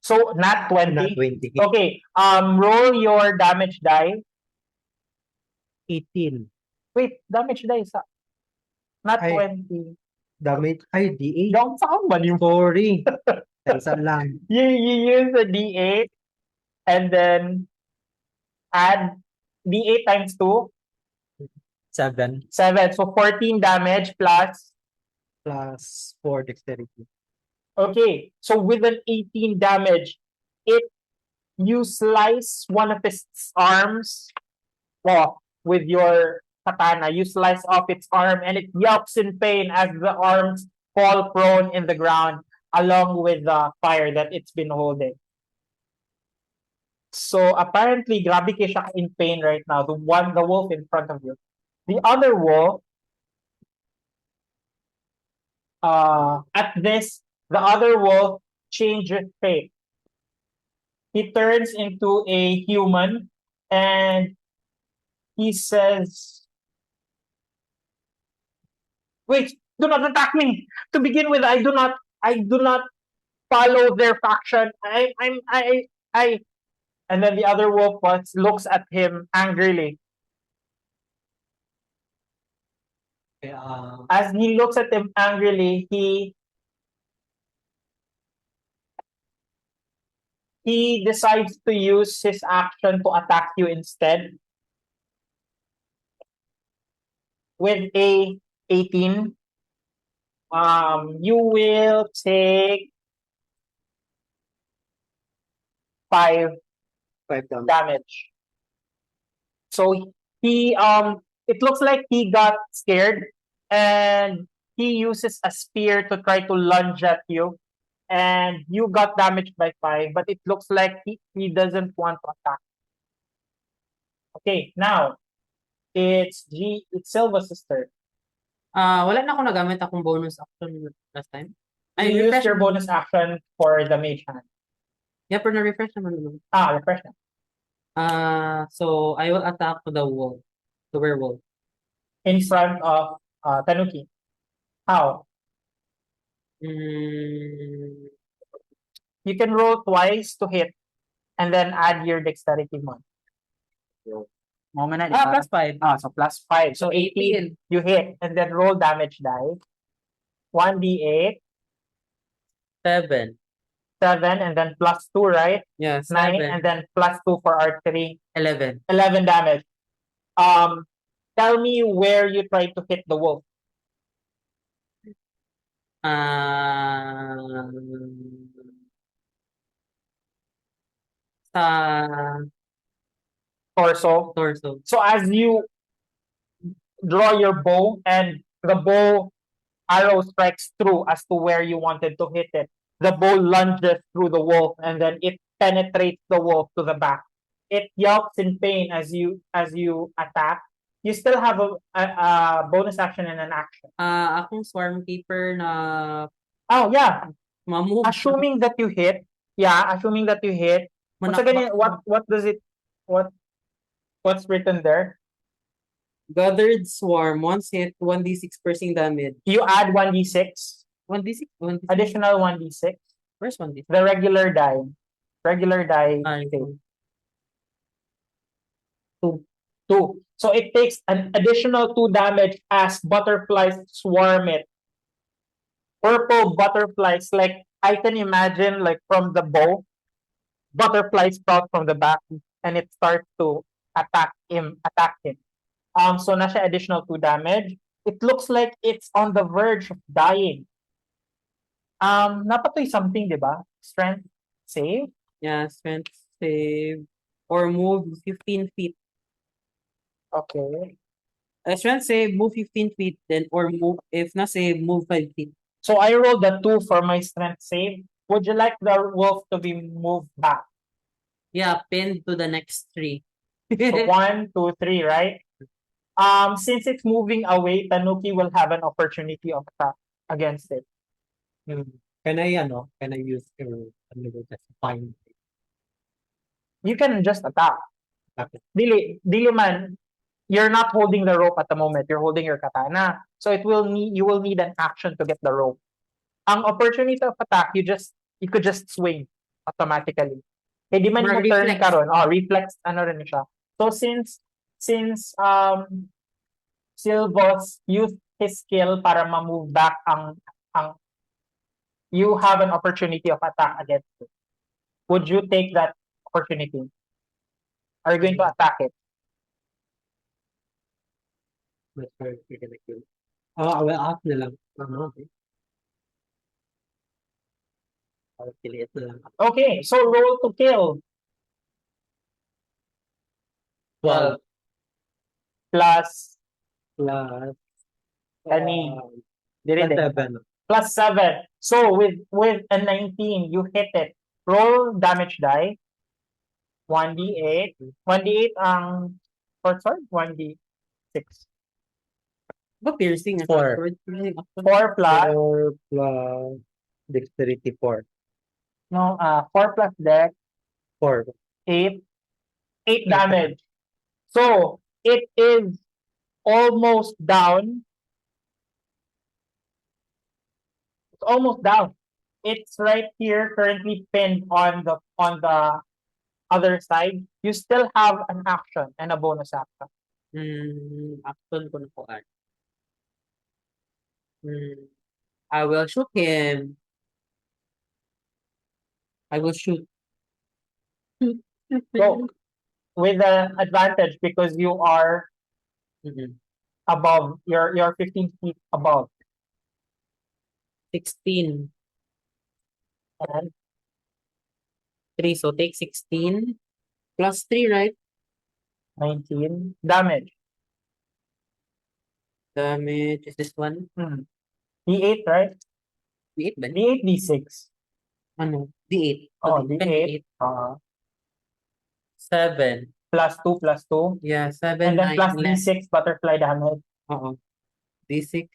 So not 20. Not 20. Okay. Roll your damage die. 18. Wait, damage die isa. Not Ay. 20. Damage. Ay, D8. Don't sound man yung Sorry. Isa lang. you use a D8 and then add D8 times 2. 7 7. So 14 damage plus. plus 4 dexterity. Okay. So with an 18 damage, you slice one of its arms off with your katana. You slice off its arm and it yelps in pain as the arms fall prone in the ground along with the fire that it's been holding. So apparently, grabe kayo siya in pain right now. The wolf in front of you. The other wolf, the other wolf changes shape. he turns into a human and he says, "Wait, do not attack me. To begin with, I do not follow their faction. I." And then the other wolf looks at him angrily. Okay, As he looks at him angrily, he decides to use his action to attack you instead with a 18. You will take 5 5 damage. damage. So he it looks like he got scared and he uses a spear to try to lunge at you and you got damaged by 5, but it looks like he doesn't want to attack. Okay, now it's Silva's sister. Wala na ako nagamit akong bonus action last time. Ay, You used refresh your naman. bonus action for the mage hand. Yeah, pero na-refresh naman naman. Refresh na. So I will attack the wolf, the werewolf. In front of Tanuki. How? Mm, You can roll twice to hit and then add your dexterity mod. plus 5. So plus 5. So 18, you hit and then roll damage die. 1d8, 7. 7, and then plus 2, right? Yeah, 9, 7. and then plus 2 for archery. 11. 11 damage. Tell me where you try to hit the wolf. Sa Torso. torso. So as you draw your bow and the bow arrow strikes through as to where you wanted to hit it, the bow lunges through the wolf and then it penetrates the wolf to the back. It yelps in pain as you attack. You still have a bonus action and an action. Akong swarm keeper na Oh yeah. mamove. Assuming that you hit. Yeah, assuming that you hit. Once again, what does it what's written there? Gathered swarm, once hit, 1d6 piercing damage. You add 1d6, 1d6? additional 1d6. Where's 1d6? The regular die. Regular die. Ito. 2. So it takes an additional 2 damage as butterflies swarm it. Purple butterflies, like I can imagine, like from the bow, butterflies sprout from the back and it starts to attack him. So na siya additional 2 damage. It looks like it's on the verge of dying. Napatoy something, di ba? Strength save? Yeah, strength save. Or move 15 feet. Okay. Strength save, move 15 feet, then or move, if na save, move 5 feet. So I rolled a 2 for my strength save. Would you like the wolf to be moved back? Yeah, pinned to the next tree. So 1, 2, 3, right? Since it's moving away, Tanuki will have an opportunity of attack against it. Can I use fine? You can just attack. Okay. Dili man, you're not holding the rope at the moment. You're holding your katana. So you will need an action to get the rope. Ang opportunity of attack, you could just swing automatically. Eh di man mo turn Reflex. karon. Reflex rin siya. So since Silvos used his skill para ma-move back ang you have an opportunity of attack against it. Would you take that opportunity? Are you going to attack it? That's where you're gonna kill. I will ask na lang. Okay. I'll kill it na lang. Okay, so roll to kill. 12 plus plus any plus 7. plus 7. So with a 19, you hit it. Roll damage die. 1d8. 1d8 ang short sword? 1d6. Ba piercing? 4. 4 plus 4 plus dexterity 4. no 4 plus dex 4. 8. 8 damage. So it is almost down. It's almost down. It's right here, currently pinned on the other side. You still have an action and a bonus action. Action ko na po ay. I will shoot him. I will shoot. So with an advantage because you are Mhm. above. You're 15 feet above. 16. And 3. So take 16. Plus 3, right? 19 damage. Damage is this one. D8, right? D8 ba? D8, D6. Ano? D8. Oh, D10, D8. 7. Plus 2, plus 2. Yeah, 7, And then 9, plus 11. D6 butterfly damage. Oo. D6.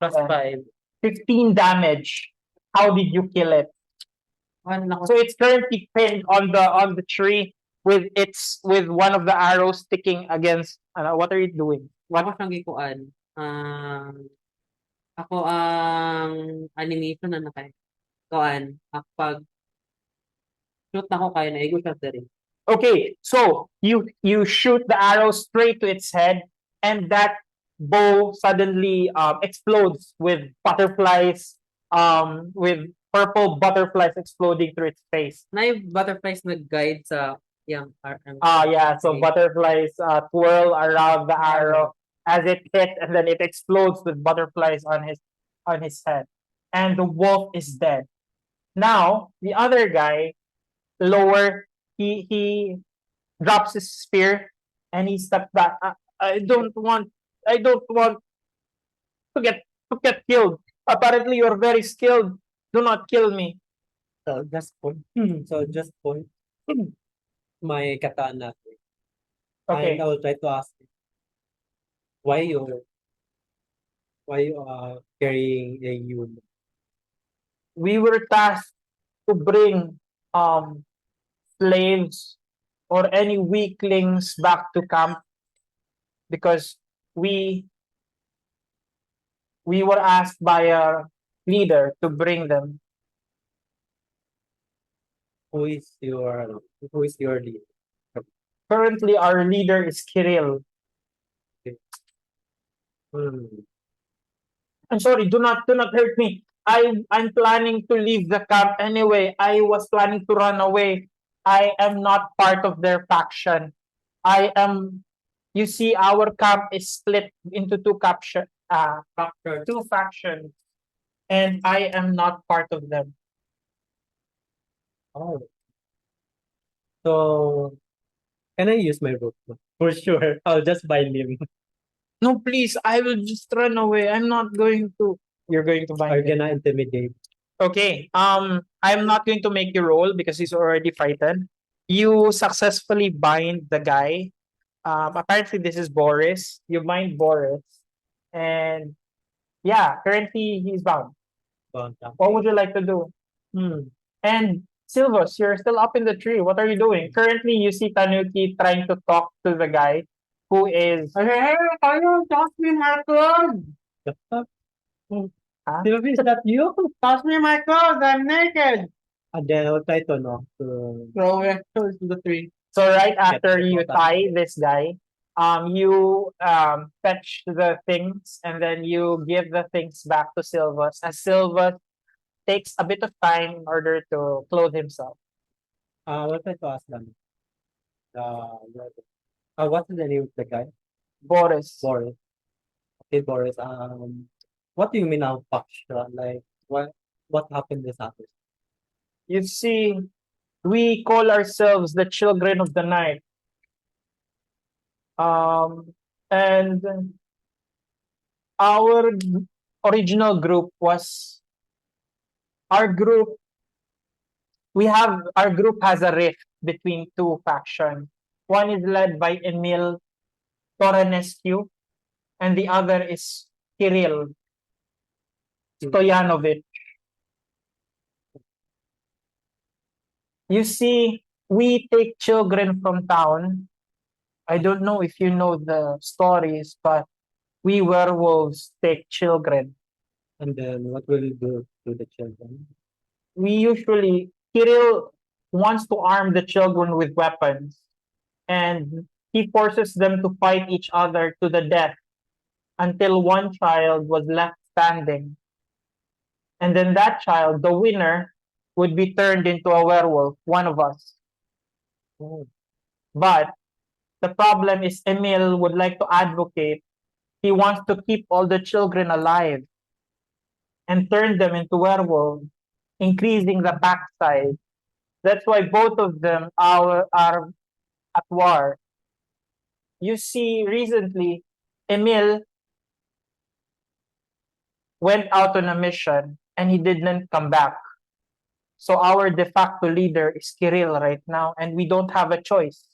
Plus And 5. 15 damage. How did you kill it? So it's currently pinned on the tree with one of the arrows sticking against. What are you doing? Ako siyang gikuan. Ako ang animation na nakay. Kuan. Pag shoot na ko kaya na igo siya diri. Okay, so you shoot the arrow straight to its head, and that bow suddenly explodes with butterflies, with purple butterflies exploding through its face. Na yung butterflies nag-guide sa yung Yeah, so Okay. butterflies twirl around the arrow as it hits, and then it explodes with butterflies on his head, and the wolf is dead. Now the other guy, lower, he drops his spear and he steps back. I don't want to get killed. Apparently you're very skilled. Do not kill me. So just point. So just point my katana. Okay. And I will try to ask him, why you carrying a human? We were tasked to bring slaves or any weaklings back to camp because we were asked by a leader to bring them. Who is your leader? Currently our leader is Kirill. I'm sorry, do not hurt me. I'm planning to leave the camp anyway. I was planning to run away. I am not part of their faction. You see, our camp is split into two factions, and I am not part of them. Oh. So can I use my rope? For sure. I'll just buy him. No, please, I will just run away. I'm not going to. You're going to buy Are you me. gonna intimidate? Okay. I'm not going to make you roll because he's already frightened. You successfully bind the guy. Apparently this is Boris. You bind Boris, and yeah, currently he's bound. What would you like to do? And Silvus, you're still up in the tree. What are you doing? Currently, you see Tanuki trying to talk to the guy who is. Hey, kayo, toss me my clothes! Silvi, is that you? Toss me my clothes, I'm naked! And then I'll try to to Throw it to the tree. So right after the you bottom. tie this guy, you fetch the things and then you give the things back to Silvus. As Silvus takes a bit of time in order to clothe himself. I'll try to ask them. What's the name of the guy? Boris. Boris. Okay, Boris. What do you mean now, Paksha? Like, what happened this afternoon? You see, we call ourselves the children of the night. And our original group was our group. Our group has a rift between two factions. One is led by Emil Toranescu, and the other is Kirill Stoyanovich. You see, we take children from town. I don't know if you know the stories, but we werewolves take children. And then what will you do to the children? We usually, Kirill wants to arm the children with weapons, and he forces them to fight each other to the death until one child was left standing. And then that child, the winner, would be turned into a werewolf, one of us. Oh, But the problem is Emil would like to advocate. He wants to keep all the children alive and turn them into werewolves, increasing the backside. That's why both of them are at war. You see, recently, Emil went out on a mission and he didn't come back. So our de facto leader is Kirill right now, and we don't have a choice.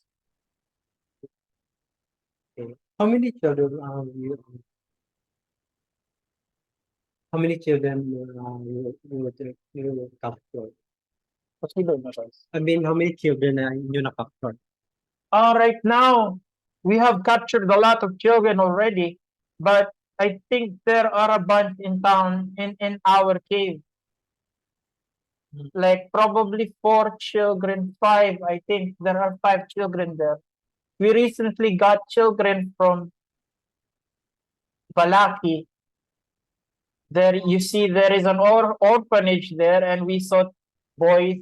okay. How many children how many children you capture? Because we don't have a choice. I mean, how many children you na-capture? Right now, we have captured a lot of children already, but I think there are a bunch in town in our cave. Like probably 4 children, five. I think there are 5 children there. We recently got children from Balaki. There, you see, there is an orphanage there, and we saw boys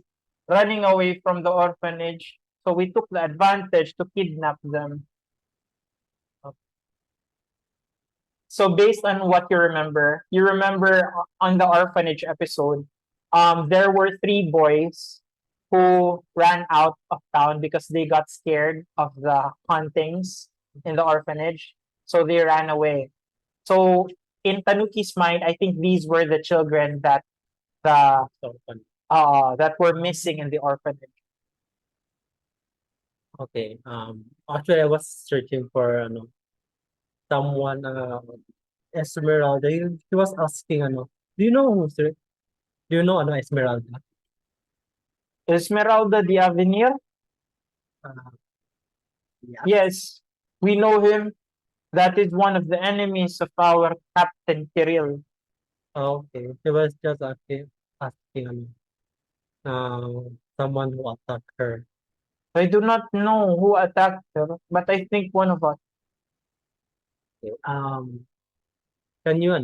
running away from the orphanage. So we took the advantage to kidnap them. So based on what you remember on the orphanage episode, there were 3 boys who ran out of town because they got scared of the hauntings in the orphanage. So they ran away. So in Tanuki's mind, I think these were the children that the that were missing in the orphanage. Okay. Actually, I was searching for someone Esmeralda. He was asking do you know who, sir? Do you know Esmeralda? Esmeralda de Avenir? Uh, yeah. Yes, we know him. That is one of the enemies of our Captain Kirill. Okay. He was just asking someone who attacked her. I do not know who attacked her, but I think one of us. Okay. Can you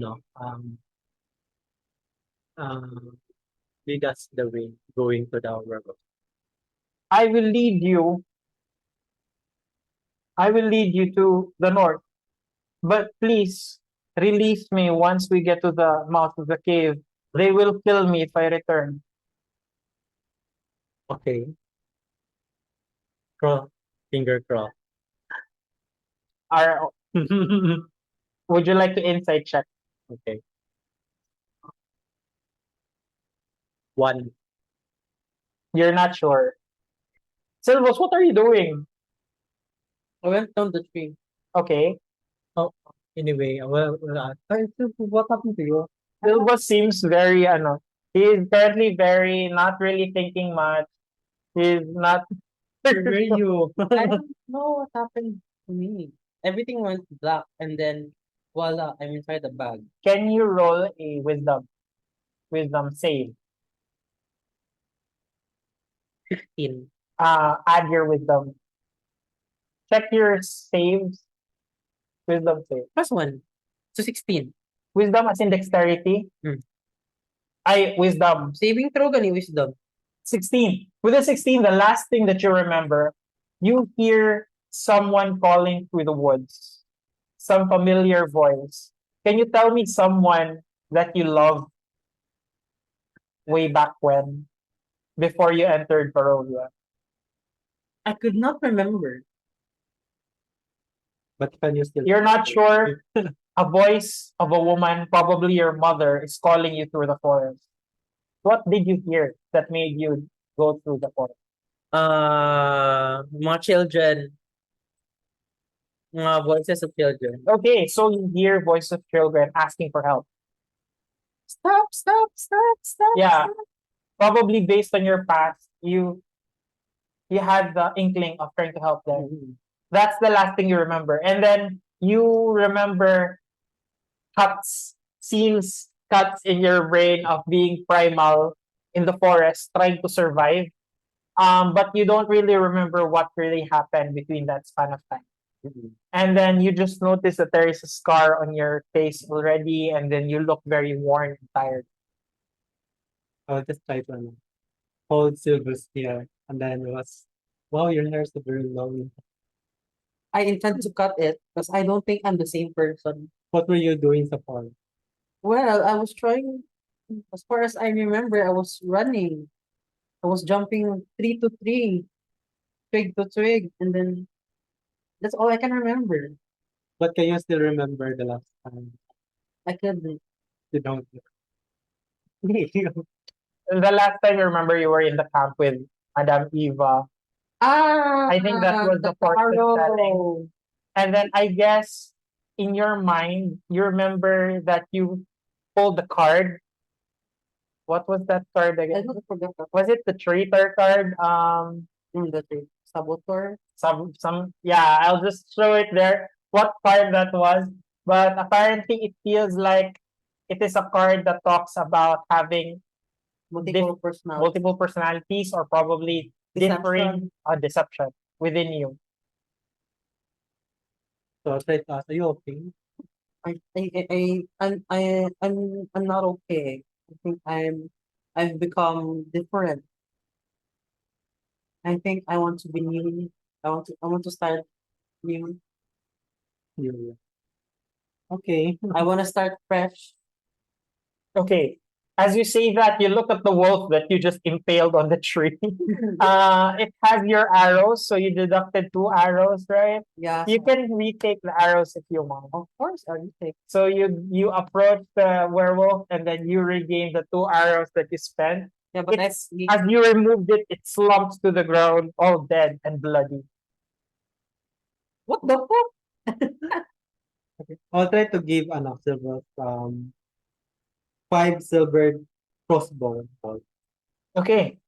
lead us the way going to the werewolf? I will lead you. I will lead you to the north. But please release me once we get to the mouth of the cave. They will kill me if I return. Okay. Cross, finger cross. Are would you like to insight check? Okay. 1. You're not sure. Silvos, what are you doing? I went down the tree. Okay. Oh, anyway, what happened to you? Silvos seems very he is currently very not really thinking much. He's not Where were you? I don't know what happened to me. Everything went black, and then voila, I'm inside the bag. Can you roll a wisdom save? 15. Add your wisdom. Check your saves. Wisdom save. +1. So 16. Wisdom as in dexterity. Hmm. Wisdom. Saving throw gani wisdom. 16. With the 16, the last thing that you remember, you hear someone calling through the woods. Some familiar voice. Can you tell me someone that you loved way back when, before you entered Barovia? I could not remember. But can you still? You're not sure? A voice of a woman, probably your mother, is calling you through the forest. What did you hear that made you go through the forest? Mga children. Mga voices of children. Okay, so you hear voices of children asking for help. Stop, stop, stop, stop. Yeah. Stop. Probably based on your past, you you had the inkling of trying to help them. Mhm. That's the last thing you remember. And then you remember scenes, cuts in your brain of being primal in the forest, trying to survive. But you don't really remember what really happened between that span of time. Mhm. And then you just notice that there is a scar on your face already, and then you look very worn and tired. I'll just try to hold Silver's hair, and then it was, wow, your hair is very long. I intend to cut it because I don't think I'm the same person. What were you doing so far? Well, I was trying, as far as I remember, I was running. I was jumping tree to tree, twig to twig, and then that's all I can remember. But can you still remember the last time? I couldn't. You don't. The last time you remember you were in the camp with Madame Eva. I think that was the fortune telling. arrow. And then I guess in your mind, you remember that you pulled the card. What was that card I again? don't forget that. Was it the traitor card? The tree. Saboteur. Yeah, I'll just show it there. What card that was? But apparently, it feels like it is a card that talks about having multiple personalities or probably differing deception within you. So I tried to ask, are you okay? I'm not okay. I think I've become different. I think I want to be new. I want to start new. You. Okay. I want to start fresh. Okay. As you say that, you look at the wolf that you just impaled on the tree. It has your arrows, so you deducted 2 arrows, right? Yeah. You can retake the arrows if you want. Of course, I'll retake. So you approach the werewolf and then you regain the 2 arrows that you spent. Yeah, but As you removed it, it slumps to the ground, all dead and bloody. what the fuck? Okay. I'll try to give silver 5 silver crossbow. Okay.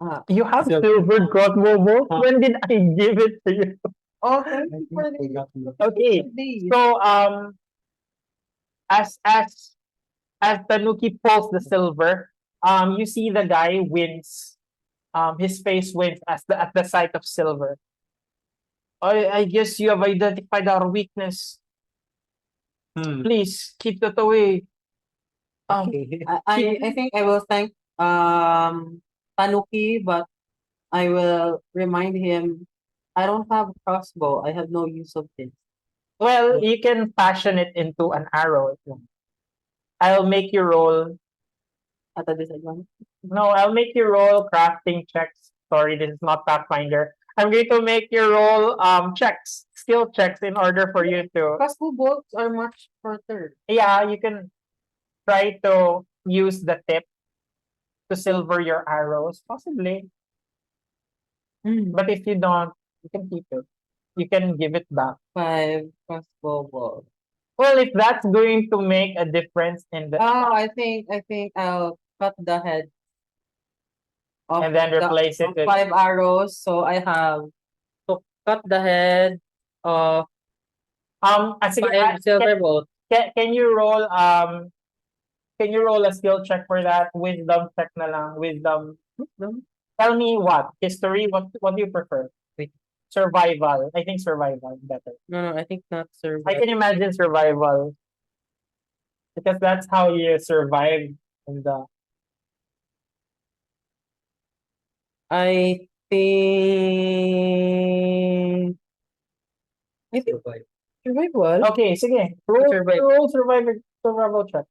Ah, You have So- silver crossbow bow? When did I give it to you? oh, I thank you think for I got it. Okay. these. So as Tanuki pulls the silver, you see the guy wins. His face wins at the sight of silver. I guess you have identified our weakness. Hmm. Please keep that away. Okay. I think I will thank Tanuki, but I will remind him I don't have a crossbow. I have no use of this. Well, you can fashion it into an arrow if you want. I'll make you roll. At a disadvantage. No, I'll make you roll crafting checks. Sorry, this is not Pathfinder. I'm going to make you roll checks, skill checks in order for you to. Crossbow bolts are much shorter. Yeah, you can try to use the tip to silver your arrows, possibly. But if you don't, you can keep it. You can give it back. 5 crossbow bolts. Well, if that's going to make a difference in the Oh, I think I'll cut the head of and then replace it of with 5 arrows. So I have to cut the head of sige, 5 silver bolts. can you roll a skill check for that? Wisdom check na lang. Wisdom. Tell me what? History? What do you prefer? Wait. Survival. I think survival is better. No, I think not I survival. can imagine survival. Because that's how you survive in the I think Survive. survival. Okay, sige. Roll survival check.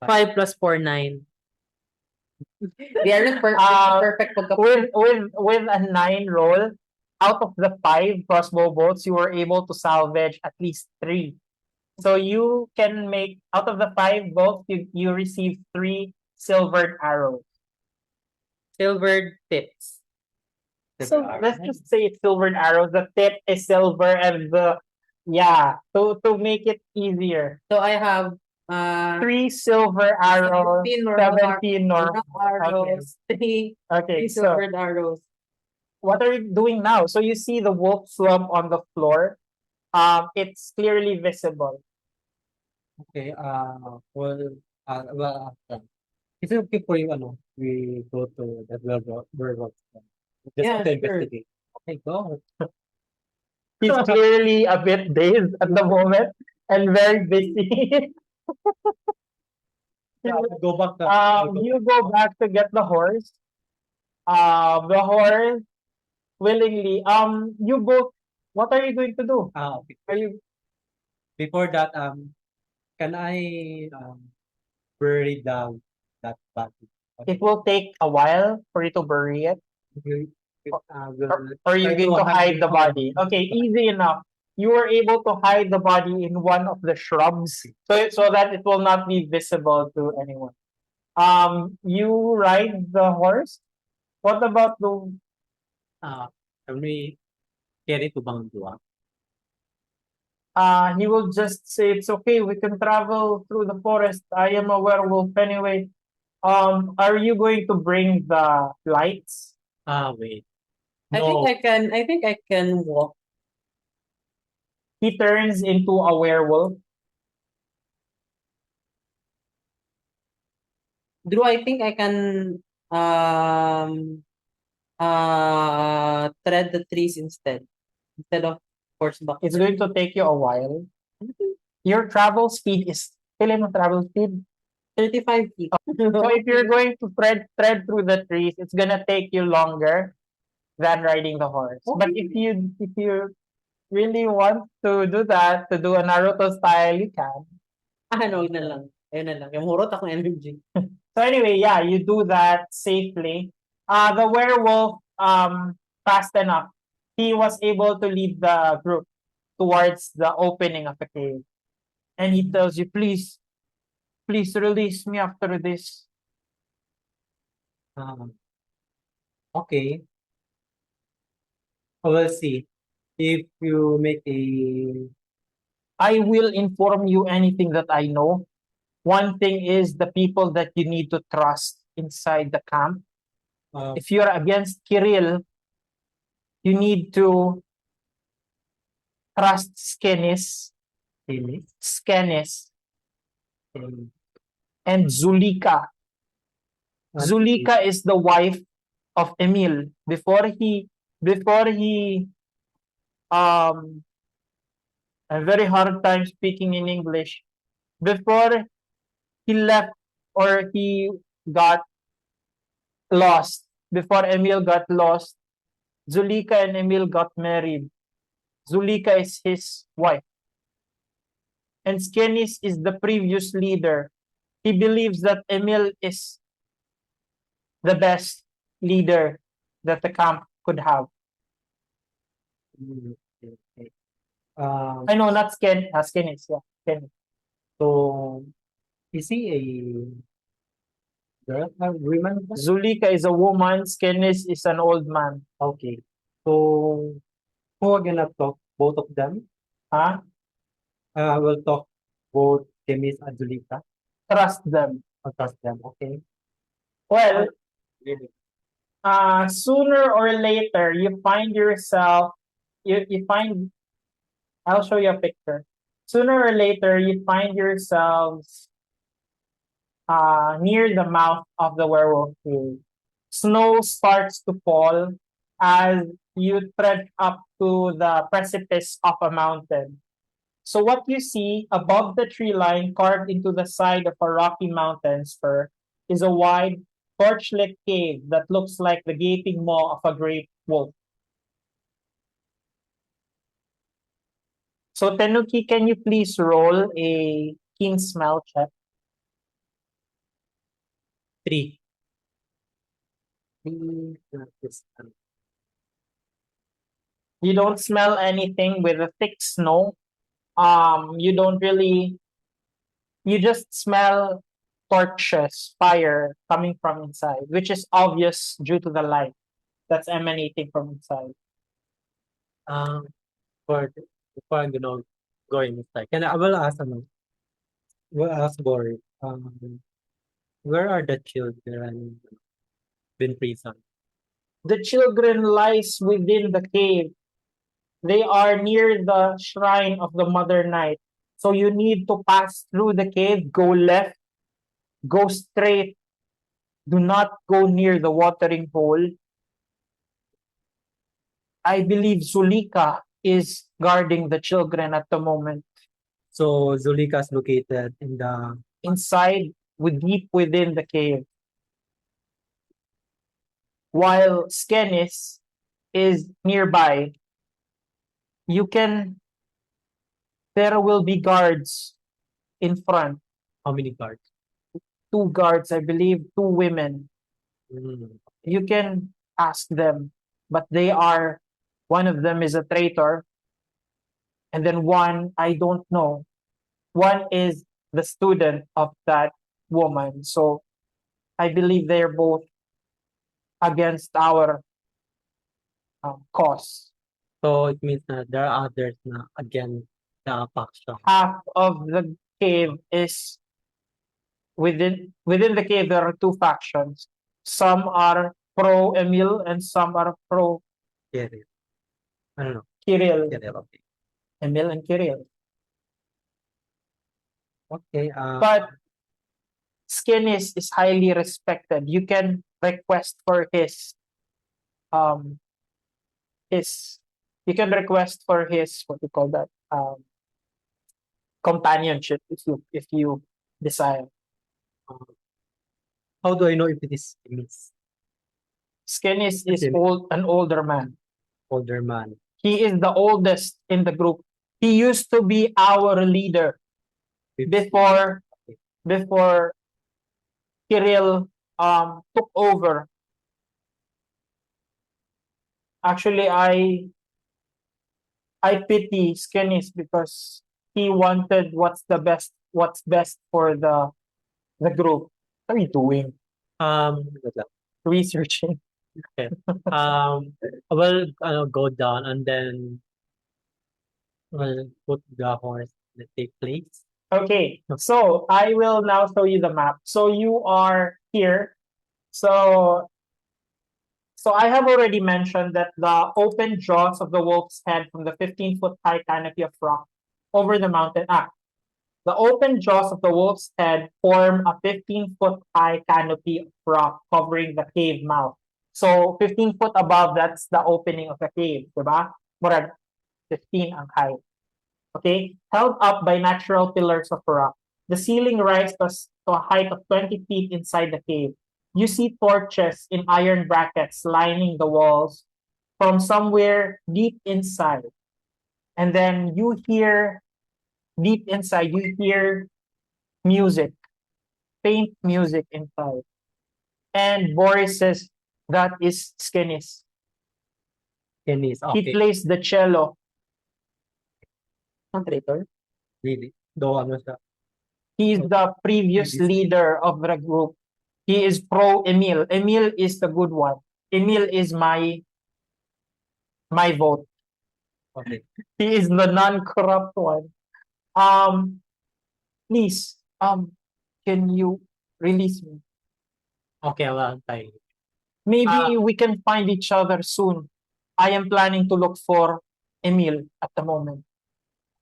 5 plus 4, 9. They are perfect With a 9 roll, out of the 5 crossbow bolts, you were able to salvage at least 3. So you can make out of the 5 bolts, you receive 3 silvered arrows. silver tips. So let's just say it's silvered arrows. The tip is silver and to make it easier. So I have 3 silver arrows, 17 normal. arrows, 3 Okay, so silvered arrows. what are you doing now? So you see the wolf slump on the floor. It's clearly visible. Okay, is it okay for you, we go to the werewolf den? Just Yeah, to sure. investigate. Okay, go. He's clearly a bit dazed at the moment and very busy. Go back. You go back to get the horse. The horse willingly. You both. What are you going to do? Okay. Are you? Before that, can I bury down that body? It will take a while for you to bury it, Will, or are you going to hide the body? Okay, easy enough. You were able to hide the body in one of the shrubs, so that it will not be visible to anyone. You ride the horse. What about the? Can we carry to Bangdua? He will just say it's okay. We can travel through the forest. I am a werewolf anyway. Are you going to bring the lights? Wait. I think No. I think I can walk. He turns into a werewolf. Drew, I think I can um tread the trees instead of horseback. It's going to take you a while. Your travel speed is kailan mo travel speed? 35 feet. So if you're going to tread through the trees, it's gonna take you longer than riding the horse. But if you really want to do that, to do a Naruto style, you can. No, yun na lang. Ayun na lang. Yung hurot akong energy. So anyway, yeah, you do that safely. The werewolf, fast enough, he was able to lead the group towards the opening of the cave. And he tells you, please release me after this. Okay. We'll see. If you make I will inform you anything that I know. One thing is the people that you need to trust inside the camp. If you're against Kirill, you need to trust Skenis, and Zulika. Zulika is the wife of Emil. Before he a very hard time speaking in English. Before he left or he got lost, before Emil got lost, Zulika and Emil got married. Zulika is his wife. And Skenis is the previous leader. He believes that Emil is the best leader that the camp could have. I know, not Skenis, yeah. Skenis. So, is he a girl? Woman? Zulika is a woman, Skenis is an old man. Okay. So, who are gonna talk? Both of them? Huh? I will talk both Kemis and Zulika. Trust them. I'll trust them. Okay. Well, sooner or later, you find yourself, you find, I'll show you a picture. Sooner or later, you find yourselves near the mouth of the werewolf cave. Snow starts to fall as you tread up to the precipice of a mountain. So what you see above the tree line carved into the side of a rocky mountain spur is a wide, torchlit cave that looks like the gaping maw of a great wolf. So Tanuki, can you please roll a keen smell check? 3. You don't smell anything with the thick snow. You don't really, you just smell torches, fire coming from inside, which is obvious due to the light that's emanating from inside. Before I'm gonna go inside, I will ask we'll ask Boris, where are the children been prisoned? The children lies within the cave. They are near the shrine of the Mother Night. So you need to pass through the cave, go left, go straight. Do not go near the watering hole. I believe Zulika is guarding the children at the moment. So Zulika is located in the Inside, deep within the cave. While Skenis is nearby, there will be guards in front. how many guards? 2 guards, I believe, 2 women. Mm. You can ask them, but one of them is a traitor, and then one, I don't know. One is the student of that woman. So I believe they're both against our cause. So it means that there are others na against the faction. Half of the cave is within the cave. There are 2 factions. Some are pro Emil and some are pro Kirill. I don't know. Kirill. Kirill, okay. Emil and Kirill. Okay. But Skinnis is highly respected. You can request for his what do you call that, companionship if you desire. How do I know if it is Miss Skinnis is Okay. an older man. older man? He is the oldest in the group. He used to be our leader before Kirill took over. Actually, I pity Skinnis because he wanted what's best for the group. What are you doing? Wait lang. Researching. I will go down and then we'll put the horse that take place. Okay, so I will now show you the map. So you are here. So I have already mentioned that the open jaws of the wolf's head from the 15-foot high canopy of rock over the mountain. The open jaws of the wolf's head form a 15-foot high canopy of rock covering the cave mouth. So 15 foot above, that's the opening of the cave, diba? Murag 15 ang height. Okay, held up by natural pillars of rock. The ceiling rises to a height of 20 feet inside the cave. You see torches in iron brackets lining the walls from somewhere deep inside. And then deep inside, you hear music, faint music inside. And Boris says, that is Skinnis. Kennis, He okay. plays the cello. Ang traitor? Really? Do ano siya? He is the previous leader of the group. He is pro Emil. Emil is the good one. Emil is my vote. Okay. He is the non-corrupt one. Please, can you release me? Okay, well, tayo. Maybe we can find each other soon. I am planning to look for Emil at the moment.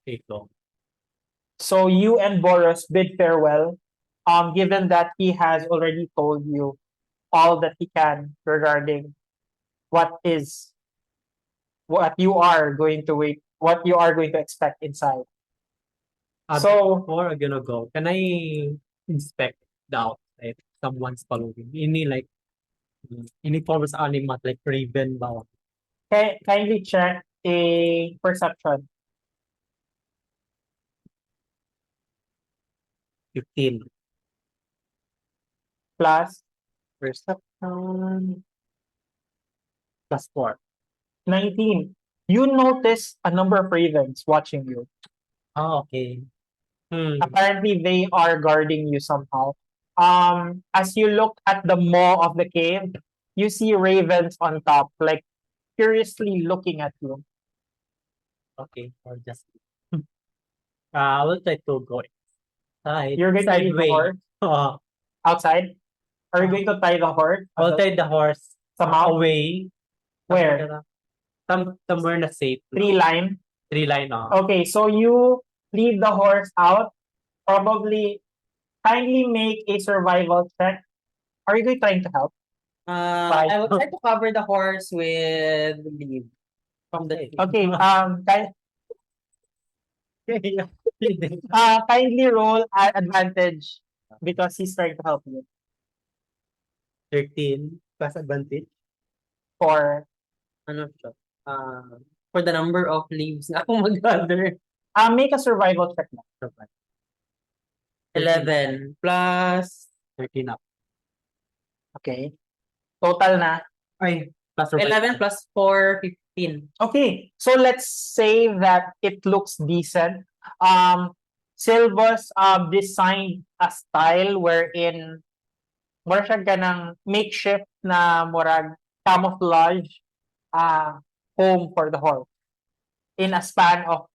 Okay, go. So you and Boris bid farewell. Given that he has already told you all that he can regarding what you are going to expect inside. So Before I'm gonna go, can I inspect the outside? Someone's following. Any forms animal like raven ba? kindly check a perception. 15. Plus Perception. Plus 4. 19. You notice a number of ravens watching you. Oh, okay. Apparently, they are guarding you somehow. As you look at the maw of the cave, you see ravens on top, like curiously looking at you. Okay, or just I will try to go inside. You're going to lead the Sideway. horse outside. Are you going to tie the horse? I'll tie the horse Sa mouth? Away. Where? Somewhere na safe. Tree line? Three line, Okay, so you lead the horse out. Probably kindly make a survival check. Are you trying to help? Right. I will try to cover the horse with leaf from the tree. Okay, kindly roll at advantage because he's trying to help you 13 plus advantage. for Ano siya? For the number of leaves na ako mag-gather. make a survival check na. 11 plus 13 up. Okay. Total na. Ay, plus 11 plus 4, 15. Okay, so let's say that it looks decent. Silvus designed a style wherein mura siya ganang makeshift na murag camouflage home for the horse in a span of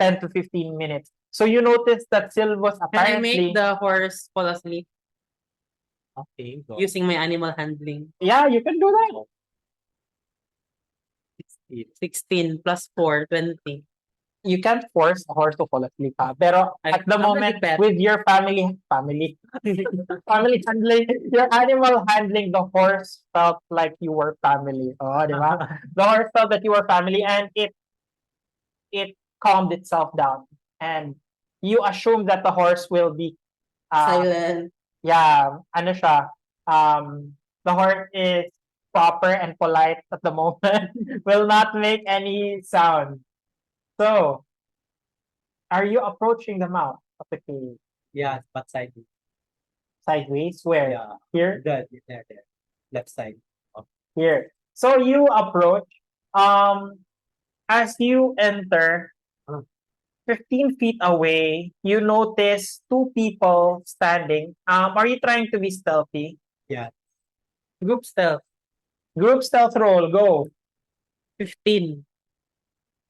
10 to 15 minutes. So you notice that Silvus Can I apparently make the horse fall asleep Okay, go. using my animal handling? yeah, you can do that. 16 plus 4, 20. You can't force a horse to fall asleep, pero at the I'm moment like a pet. with your family family handling, your animal handling, the horse felt like you were family. Oh, di ba? The horse felt that you were family, and it calmed itself down, and you assume that the horse will be Silent. yeah, ano siya, the horse is proper and polite at the moment, will not make any sound. So, are you approaching the mouth of the cave? Yeah, but side. Sideways? Where? Yeah. Here? There. Left side. Here. So you approach. As you enter, 15 feet away, you notice two people standing. Are you trying to be stealthy? Yeah. Group stealth. Group stealth roll, go. 15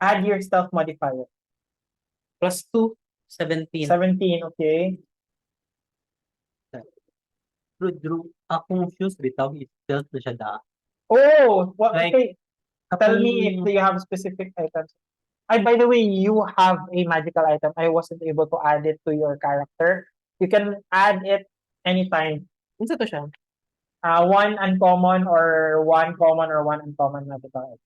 Add your stealth modifier. plus 2, 17. 17, okay. Drew, akong shoes bitaw is stealth na siya da. Oh, what? Like, Okay. Tell me if you have specific items. By the way, you have a magical item. I wasn't able to add it to your character. You can add it anytime. Unsa to siya? One uncommon or one common or one uncommon magical item.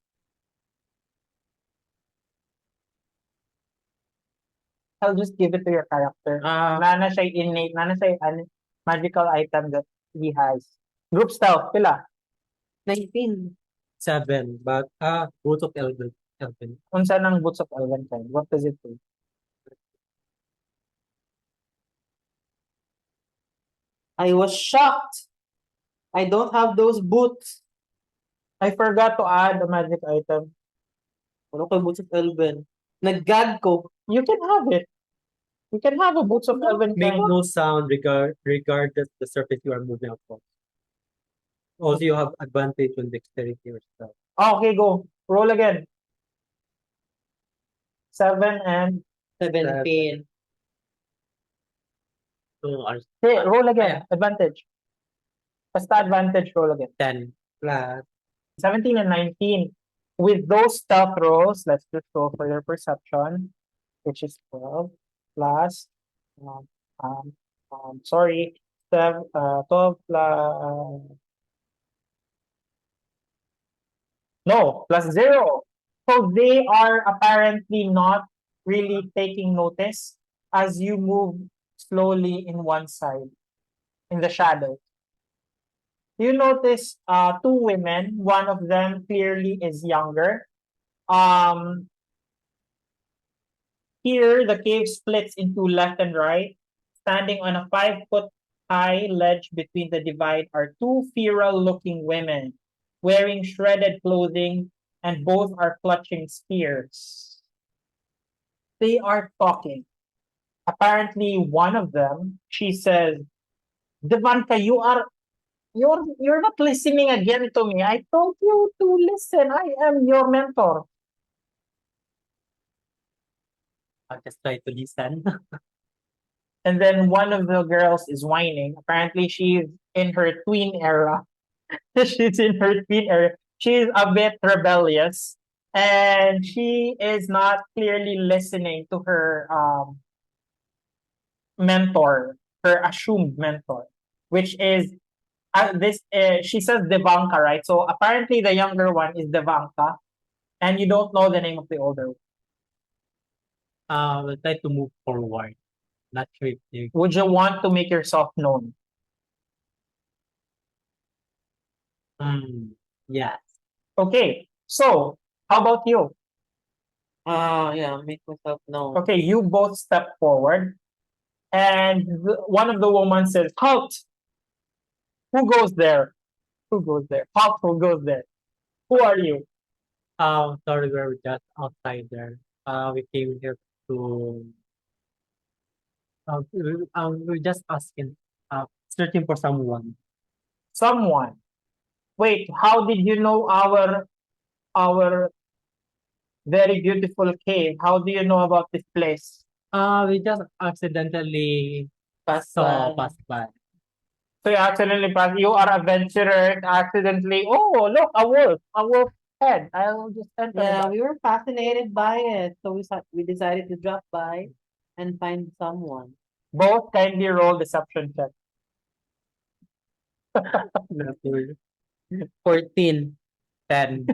I'll just give it to your character. Nana siya innate, nana siya magical item that he has. Group stealth, pila? 19. 7, but Boots of Elven. Unsa ng Boots of Elven kind? What does it do? I was shocked. I don't have those boots. I forgot to add a magic item. Ano kay boots of Elven? Nag-gag ko. You can have it. You can have a Boots of Elven Make kind. no sound regardless the surface you are moving upon. Also, you have advantage on dexterity or stuff. Okay, go. Roll again. 7 and 17. So, are hey, roll again. Advantage. Basta advantage, roll again. 10 plus 17 and 19. With those stealth rolls, let's just go for your perception, which is 12 plus, sorry, 12 plus, no, plus 0. So they are apparently not really taking notice as you move slowly in one side, in the shadows. You notice two women. One of them clearly is younger. Here, the cave splits into left and right. Standing on a 5-foot high ledge between the divide are two feral-looking women wearing shredded clothing, and both are clutching spears. They are talking. Apparently, one of them, she says, Devanka, you're not listening again to me. I told you to listen. I am your mentor. I'll just try to listen. And then one of the girls is whining. Apparently, she's in her tween era. She's in her teen era. She's a bit rebellious, and she is not clearly listening to her mentor, her assumed mentor, which is this. She says Devanka, right? So apparently the younger one is Devanka, and you don't know the name of the older one. We'll try to move forward. Not sure if you Would you want to make yourself known? yes. Okay, so how about you? Yeah, make myself known. Okay, you both step forward, and one of the women says, "Halt! Who goes there? Who goes there? Halt! Who goes there? Who are you?" Sorry, we're just outside there. We came here to we're just asking searching for someone. Someone. Wait, how did you know our very beautiful cave? How do you know about this place? We just accidentally Pass saw by. pass by. So you accidentally pass. You are adventurers. Accidentally. Oh, look, a wolf head. I'll just enter Yeah, that. we were fascinated by it, so we decided to drop by and find someone. Both kindly roll deception check. Natural. 14. 10.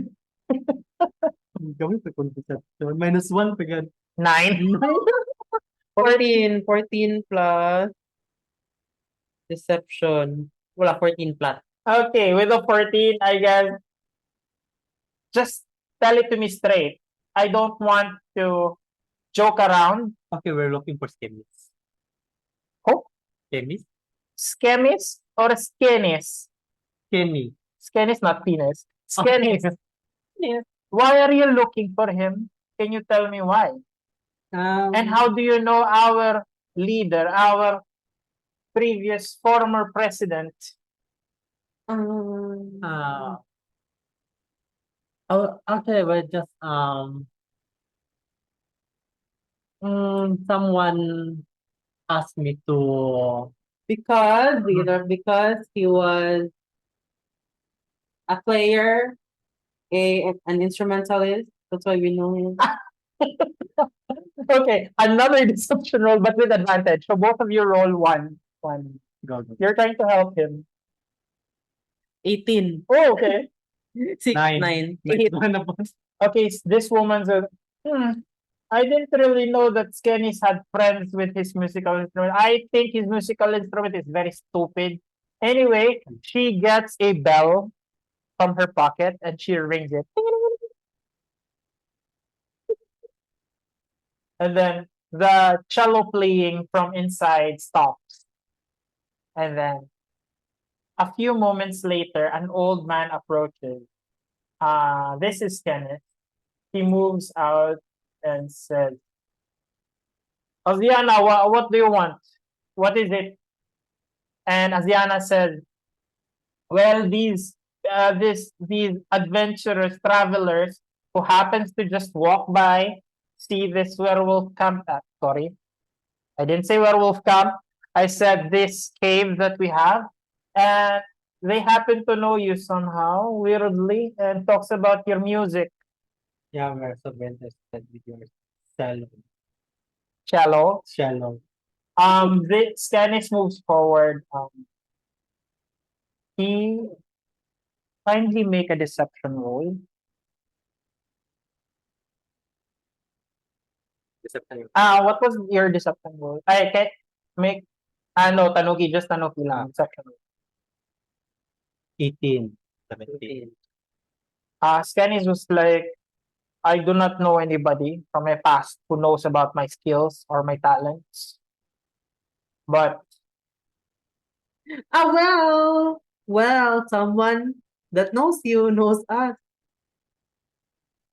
Gawin sa conversation. -1 pa gan. 9. 14 plus deception. Wala, 14 plus. Okay, with the 14, I guess just tell it to me straight. I don't want to joke around. Okay, we're looking for chemists. Who? Chemist? Schemis or skinnies? Chemi. Skinnies, not penis. Skinnies. Yes. Why are you looking for him? Can you tell me why? And how do you know our leader, our previous former president? Uh, okay, we're just someone asked me to because he was a player, an instrumentalist. That's why we know him. Okay, another deception roll, but with advantage. So both of you roll one. go. You're trying to help him. 18. Oh, okay. 6, 9. 9. Eight. Okay, this woman says, I didn't really know that Skennis had friends with his musical instrument. I think his musical instrument is very stupid. Anyway, she gets a bell from her pocket and she rings it. And then the cello playing from inside stops. And then a few moments later, an old man approaches. This is Kenneth. He moves out and says, Asiana, what do you want? What is it? And Asiana says, well, these adventurous travelers who happens to just walk by, see this werewolf camp. Sorry, I didn't say werewolf camp. I said this cave that we have, and they happen to know you somehow weirdly and talks about your music. Yeah, we're so interested with your cello. Cello. Cello. The Stannis moves forward. He kindly make a deception roll. Deception. What was your deception roll? I can make. No, Tanuki, just Tanuki lang. Deception roll. 18. 17. Stannis was like, I do not know anybody from my past who knows about my skills or my talents. But Well, someone that knows you knows us.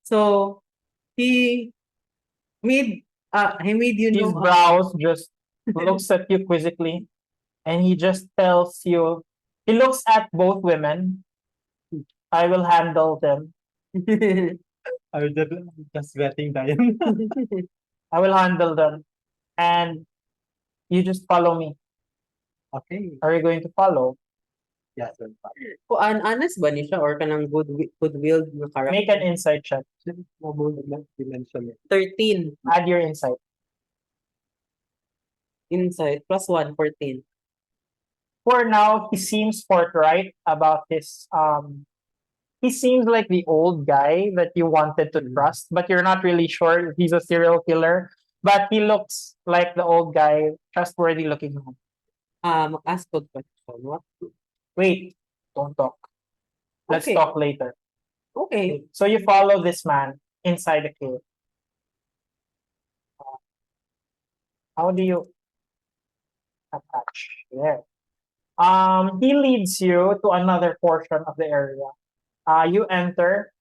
So he made you his know. brows just looks at you quizzically, and he just tells you, he looks at both women. I will handle them. I was just sweating down. I will handle them. And you just follow me. Okay. Are you going to follow? Yes, well, Kung honest ba ni siya or kanang goodwill na character? Make an insight check. you mentioned it. 13 Add your insight. insight plus 1, 14. For now, he seems forthright about his he seems like the old guy that you wanted to trust, but you're not really sure if he's a serial killer. But he looks like the old guy, trustworthy looking man. Ask ko question. What? Wait, don't talk. Let's Okay. talk later. Okay. So you follow this man inside the cave. How do you attach? There. He leads you to another portion of the area. You enter.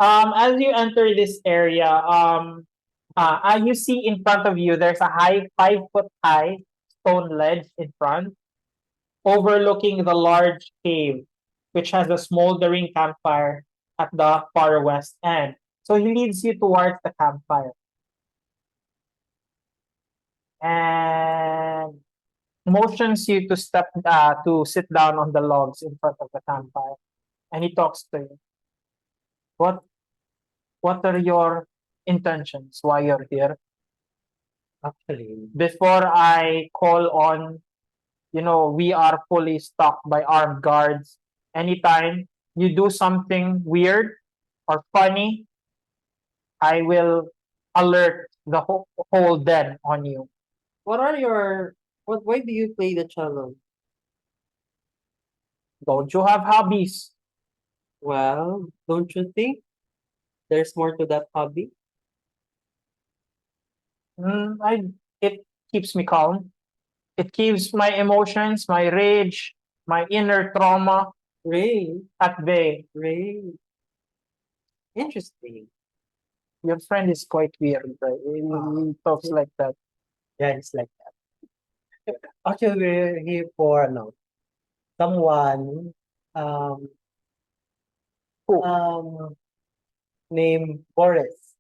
As you enter this area, you see in front of you there's a high 5 foot high stone ledge in front, overlooking the large cave, which has a smoldering campfire at the far west end. So he leads you towards the campfire. And motions you to to sit down on the logs in front of the campfire, and he talks to you. What are your intentions? Why you're here? Actually, Before I call on, we are fully stocked by armed guards. Anytime you do something weird or funny, I will alert the whole den on you. Why do you play the cello? Don't you have hobbies? Well, don't you think there's more to that hobby? It keeps me calm. It keeps my emotions, my rage, my inner trauma Ray, at bay. interesting. Your friend is quite weird, right? He talks like that. yeah, it's like that. Actually, we're here for someone um Who? named Boris.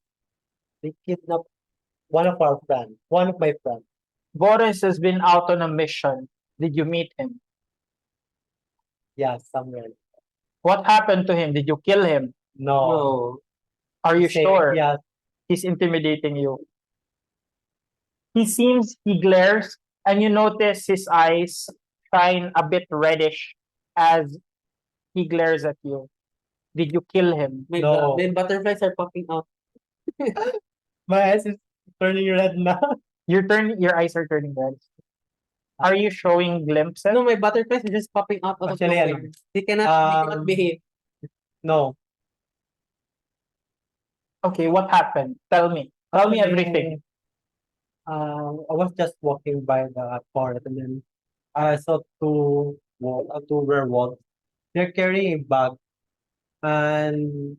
They kidnapped one of my friends. Boris has been out on a mission. Did you meet him? Yeah, somewhere. What happened to him? Did you kill him? No. No. Are you sure? Yeah, He's intimidating you. He glares, and you notice his eyes shine a bit reddish as he glares at you. Did you kill him? No. My butterflies are popping out. my eyes is turning red now. Your eyes are turning red. Are you showing glimpses? No, my butterflies are just popping out of Actually, nowhere. They cannot behave. No. Okay, what happened? Tell me. Tell me Actually, everything. I was just walking by the forest and then I saw two werewolves. They're carrying a bag and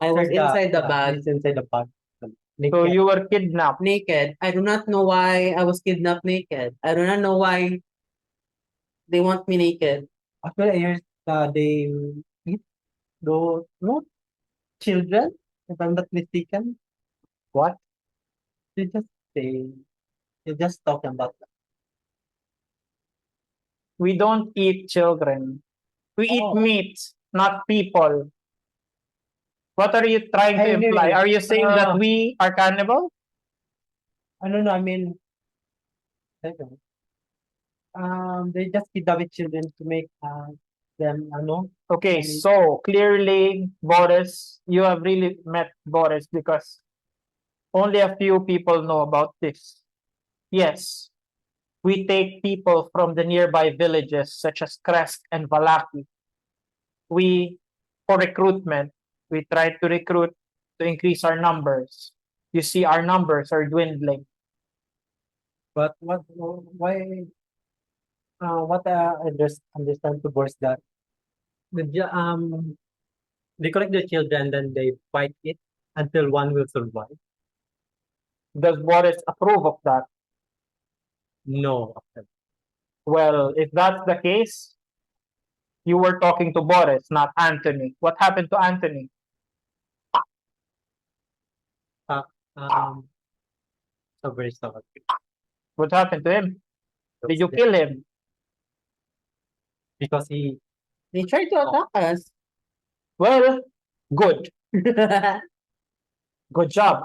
I was inside the yeah, bag, it's inside the bag. So Naked. you were kidnapped. naked. I do not know why I was kidnapped naked. I do not know why they want me naked. Actually, I heard they eat those no children, if I'm not mistaken. What? They just say they just talking about that. We don't eat children. We eat Oh. meat, not people. What are you trying to imply? Anyway, Are you saying that we are cannibal? I don't know. I mean, I don't know. They just kidnap children to make them Okay, and so clearly, Boris, you have really met Boris because only a few people know about this. Yes, we take people from the nearby villages such as Crest and Valaki. For recruitment, we try to recruit to increase our numbers. You see, our numbers are dwindling. but what I just understand to boys that they collect the children then they fight it until one will survive. Does Boris approve of that? No, Well, if that's the case, you were talking to Boris, not Anthony. What happened to Anthony? um, so very sorry. What happened to him? Did you kill him? because he They tried to attack us. Well, good. Good job.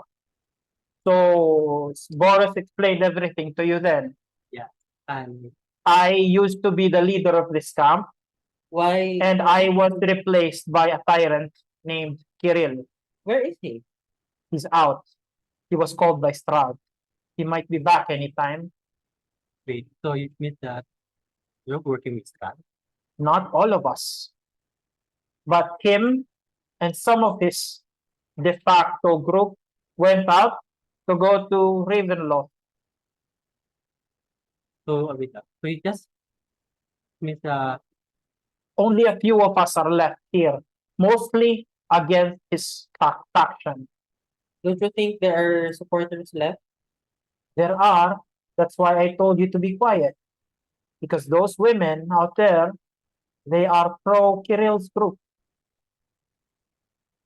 So Boris explained everything to you then. and I used to be the leader of this camp, Why? and I was replaced by a tyrant named Kirill. Where is he? He's out. He was called by Strahd. He might be back anytime. wait, so it means that you're working with Strahd. Not all of us, but him and some of his de facto group went out to go to Ravenloft. So wait, so it just means Only a few of us are left here, mostly against his faction. Don't you think there are supporters left? There are. That's why I told you to be quiet. Because those women out there, they are pro Kirill's group.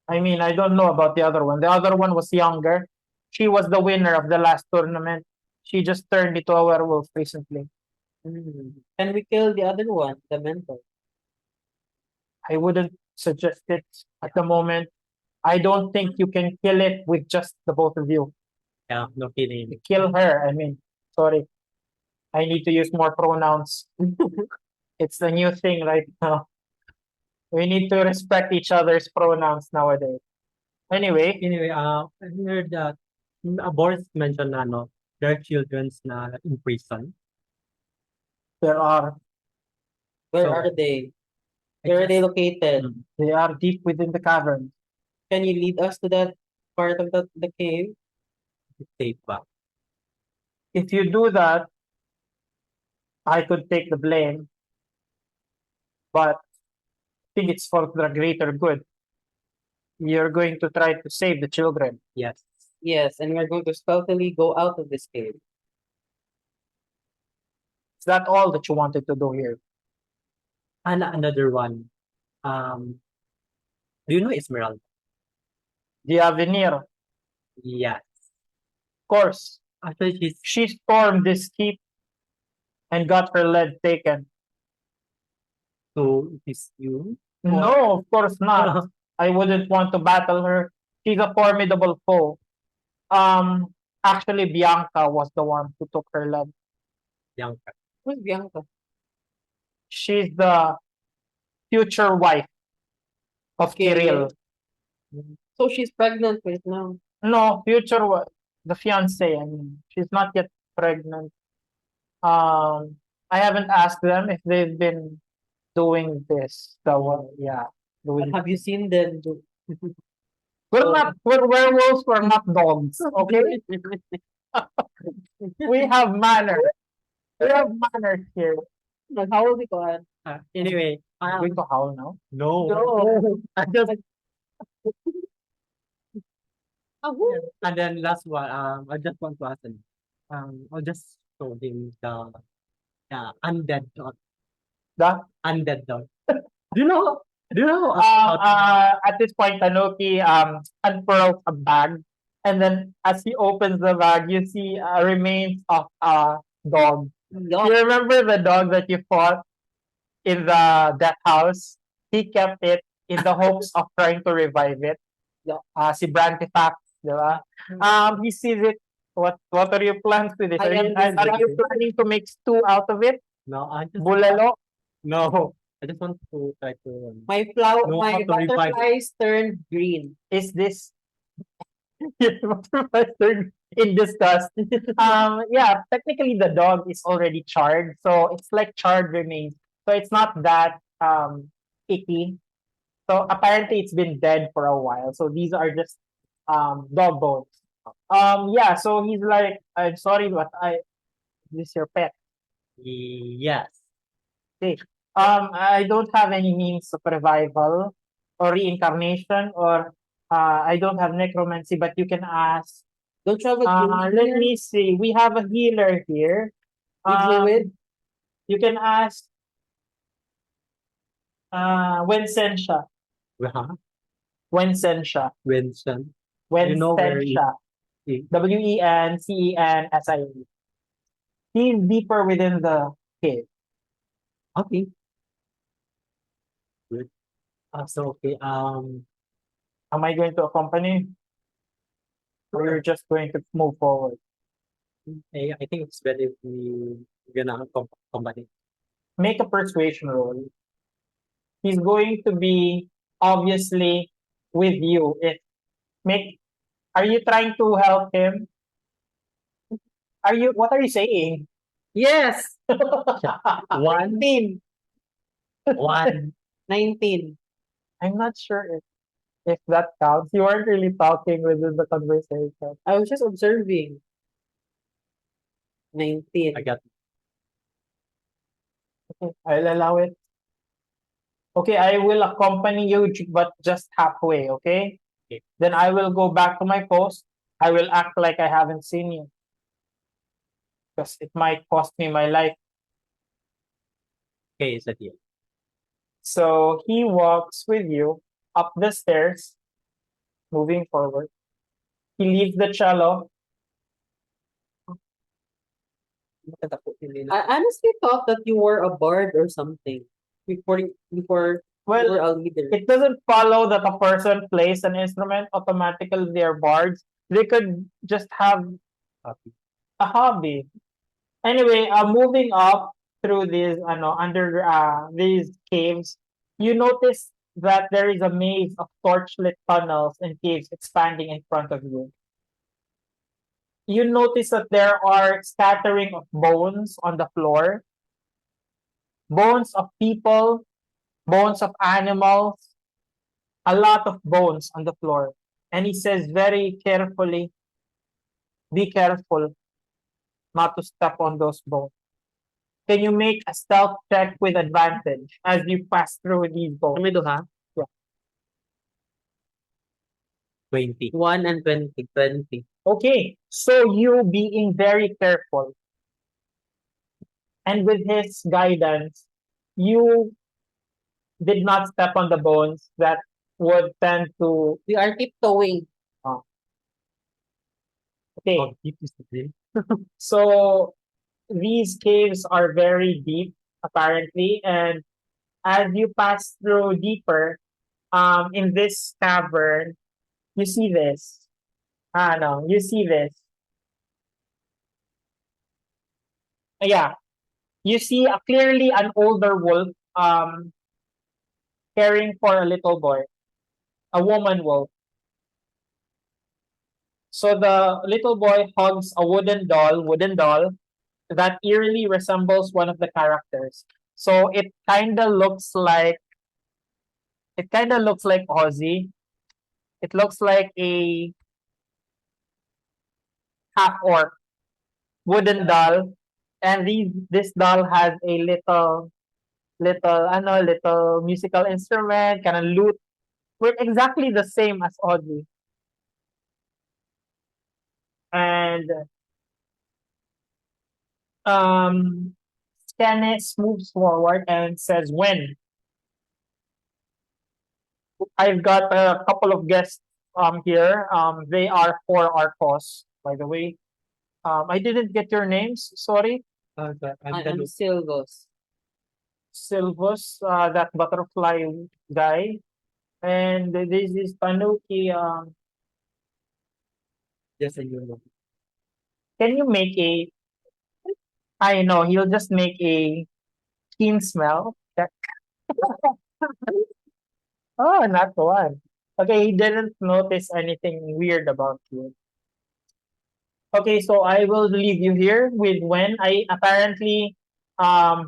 I mean, I don't know about the other one. The other one was younger. She was the winner of the last tournament. She just turned into a werewolf recently. Can we kill the other one, the mentor? I wouldn't suggest it at the moment. I don't think you can kill it with just the both of you. yeah, no kidding. Kill her. I mean, sorry. I need to use more pronouns. It's the new thing right now. We need to respect each other's pronouns nowadays. Anyway, Anyway, I heard that Boris mentioned na no, there are children's na in prison. there are Where So, are they? I Where are guess- they located? they are deep within the cavern. Can you lead us to that part of the cave? safe ba? If you do that, I could take the blame, but I think it's for the greater good. You're going to try to save the children. Yes. Yes, and we're going to stealthily go out of this cave. Is that all that you wanted to do here? And another one. Do you know Esmeralda? The Avenir, of Yes. course. Actually, she's She stormed this keep and got her lead taken. so it is you. No, of course not. I wouldn't want to battle her. She's a formidable foe. Actually, Bianca was the one who took her lead. Bianca. Who's Bianca? She's the future wife of Kirill. So she's pregnant right now. No, the fiance. I mean, she's not yet pregnant. I haven't asked them if they've been doing this. Yeah, doing. Have you seen them do? We're werewolves. We're not dogs. Okay, we have manners. We have manners here. Like, how will we go on? Anyway, I'm going to howl now. no. No. I just Ahoo. and then last one. I just want to ask him. I'll just show him the undead dog. The Undead dog. Do you know? At this point, Tanuki unfurls a bag, and then as he opens the bag, you see remains of a dog. Yuck. You remember the dog that you fought in the death house? He kept it in the hopes of trying to revive it. Si Brantifax, di ba? He sees it. What are your plans with it? I am Are you planning to make stew out of it? No, Bulalo? no. I just want to try to. My flower, No, my how to revive it. butterflies turned green. Is this in disgust? Yeah, technically the dog is already charred, so it's like charred remains. So it's not that icky. So apparently it's been dead for a while. So these are just dog bones. Yeah, so he's like, I'm sorry, but this is your pet. Yes. I don't have any means of revival or reincarnation, or I don't have necromancy, but you can ask. Don't you have a Let green me see. We have a healer here. fluid? You can ask Wensensha. Huh? Wensensha. Winston. You know where Wensensha. he- Wencensia. He's deeper within the cave. Okay. Good. So okay. Am I going to accompany you? Or you're just going to move forward? I think it's better if we gonna combine. Make a persuasion roll. He's going to be obviously with you. If make Are you trying to help him? What are you saying? Yes, 19. 19. I'm not sure if that counts. You weren't really talking within the conversation. I was just observing. 19. I got Okay, I'll allow it. Okay, I will accompany you, but just halfway, okay? Okay. Then I will go back to my post. I will act like I haven't seen you. Because it might cost me my life. okay. Is that deal? So he walks with you up the stairs, moving forward. He leaves the cello. I honestly thought that you were a bard or something before you were Well, a leader. it doesn't follow that a person plays an instrument automatically they're bards. They could just have Happy. a hobby. Anyway, moving up through these caves, you notice that there is a maze of torchlit tunnels and caves expanding in front of you. You notice that there are scattering of bones on the floor, bones of people, bones of animals, a lot of bones on the floor. And he says very carefully, be careful not to step on those bones. Can you make a stealth check with advantage as you pass through these bones? Kami duha? Yeah. 20. 1 and 20. 20. Okay, so you being very careful and with his guidance, you did not step on the bones that would tend to. We are tiptoeing. Okay, Oh, deep is the deal. so these caves are very deep, apparently, and as you pass through deeper, in this cavern, you see this. No, you see this. Yeah, you see clearly an older wolf, caring for a little boy, a woman wolf. So the little boy hugs a wooden doll that eerily resembles one of the characters. So it kind of looks like Ozzy. It looks like a half orc wooden doll, and this doll has a little musical instrument, kind of lute, with exactly the same as Ozzy. And um, Stannis moves forward and says, "When I've got a couple of guests here. They are for our cause, by the way. I didn't get your names. Sorry, I'm I'm Silvos. Silvus, that butterfly guy, and this is Tanuki. just a human. Can you make a? I know he'll just make a keen smell check. Oh, not one. Okay, he didn't notice anything weird about you. Okay, so I will leave you here with when I apparently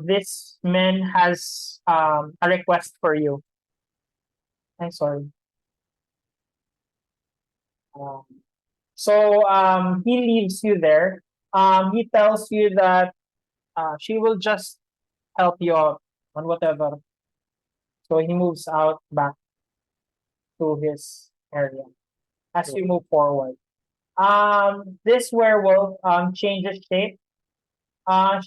this man has a request for you. I'm sorry. Um, so he leaves you there. He tells you that she will just help you out on whatever. So he moves out back to his area as you move forward. This werewolf changes shape.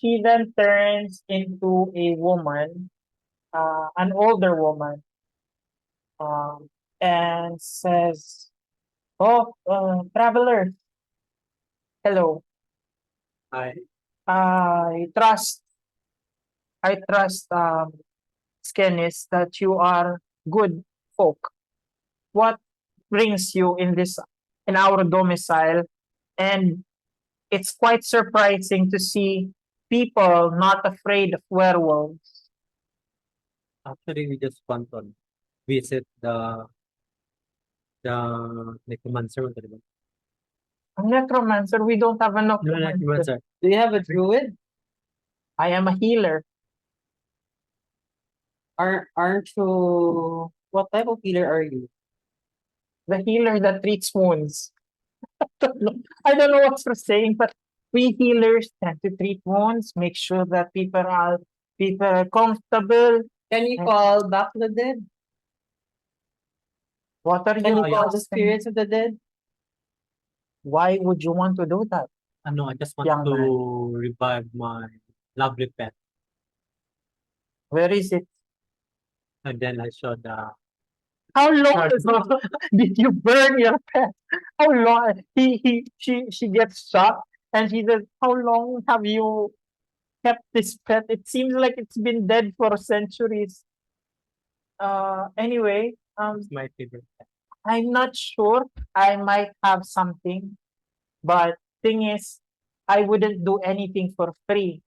She then turns into a woman, an older woman, um, and says, "Oh, traveler, hello. I I trust, I trust skin is that you are good folk. What brings you in our domicile? And it's quite surprising to see people not afraid of werewolves. Actually, we just want to visit the necromancer. What diba? A necromancer, we don't have a No, necromancer. necromancer. Do you have a druid? I am a healer. Aren't you? What type of healer are you? The healer that treats wounds. I don't know what you're saying, but we healers tend to treat wounds, make sure that people are comfortable. Can you call back the dead? What are Can you you call the asking? spirits of the dead? Why would you want to do that? No, I just want Young to man. revive my lovely pet. Where is it? And then I saw the How long ago did you burn your pet? How long? She gets shot, and she says, "How long have you kept this pet? It seems like it's been dead for centuries." Anyway, my favorite pet. I'm not sure. I might have something, but thing is, I wouldn't do anything for free.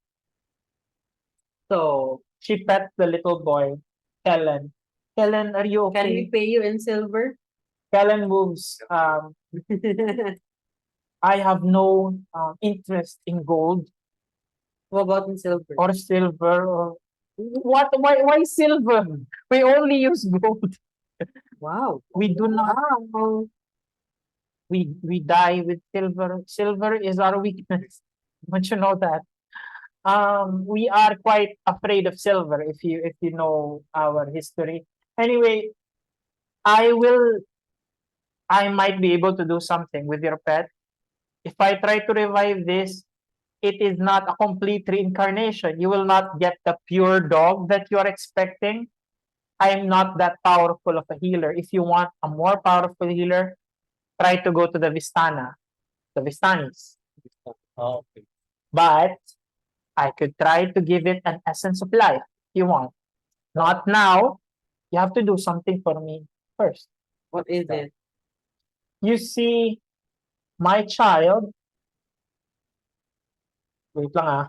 So she pets the little boy, Kellen. Kellen, are you Can we okay? pay you in silver? Kellen moves. I have no interest in gold What about in silver? or silver or what? Why silver? We only use gold. Wow. We do not. We die with silver. Silver is our weakness. Don't you know that? We are quite afraid of silver if you know our history. Anyway, I might be able to do something with your pet. If I try to revive this, it is not a complete reincarnation. You will not get the pure dog that you are expecting. I am not that powerful of a healer. If you want a more powerful healer, try to go to the Vistanis. Oh, okay. But I could try to give it an essence of life if you want. Not now. You have to do something for me first. What is it? You see, my child, wait lang ah.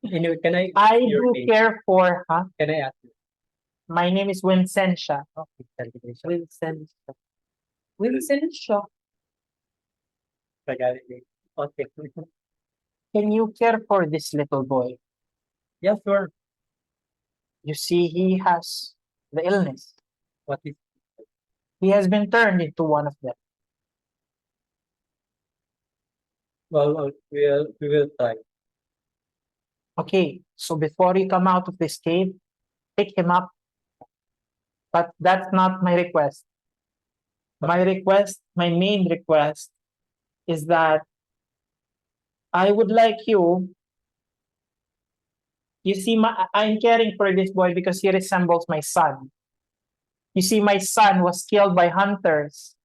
Anyway, can I I your do name? care for, Can I ask you? my name is Wincentia. Okay, celebration. Vincent. Vincent Shaw. Tagalog name. Okay. Can you care for this little boy? Yeah, sure. You see, he has the illness. What is He has been turned into one of them. we will try. Okay, so before you come out of this cave, pick him up. But that's not my request. My main request is that I would like you see, I'm caring for this boy because he resembles my son. You see, my son was killed by hunters.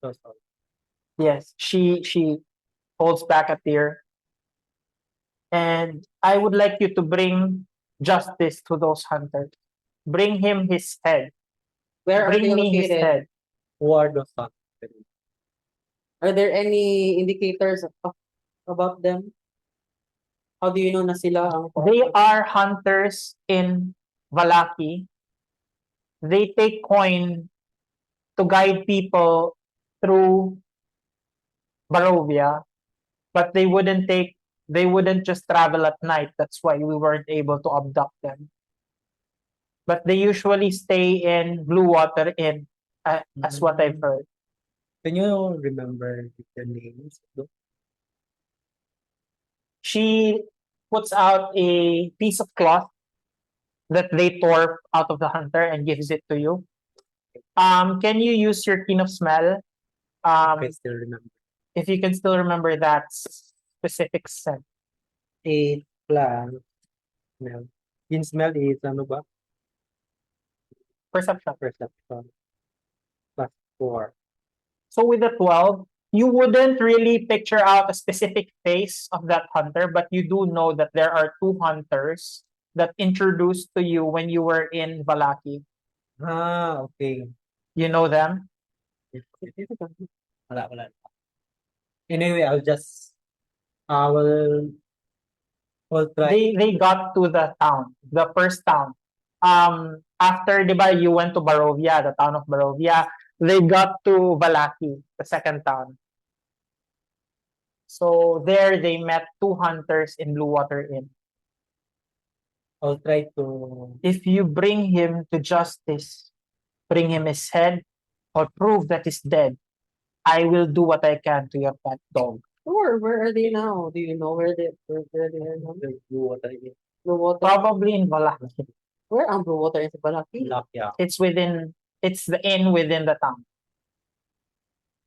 So sorry. Yes, she holds back a tear. And I would like you to bring justice to those hunters. Bring him his head. Where are they Bring me his located? head. Who are those sons? Are there any indicators about them? How do you know na sila ang They are hunters in Valaki. They take coin to guide people through Barovia, but they wouldn't just travel at night. That's why we weren't able to abduct them. But they usually stay in Blue Water Inn, as what I've heard. Can you remember the names? She puts out a piece of cloth that they tore out of the hunter and gives it to you. Can you use your keen of smell? I still remember. If you can still remember that specific scent. 8 plus smell. In smell is ano ba? Perception. Perception. Plus 4. So with the 12, you wouldn't really picture out a specific face of that hunter, but you do know that there are two hunters that introduced to you when you were in Valaki. Okay. You know them? Wala. Anyway, I will try. They got to the town, the first town. After, di ba, you went to Barovia, the town of Barovia. They got to Valaki, the second town. So there they met two hunters in Blue Water Inn. I'll try to. If you bring him to justice, bring him his head, or prove that he's dead, I will do what I can to your pet dog. Sure, where are they now? Do you know where they are now? Blue water in Blue water. Probably in Valaki. Where ang blue water is Balaki? yeah. It's the inn within the town.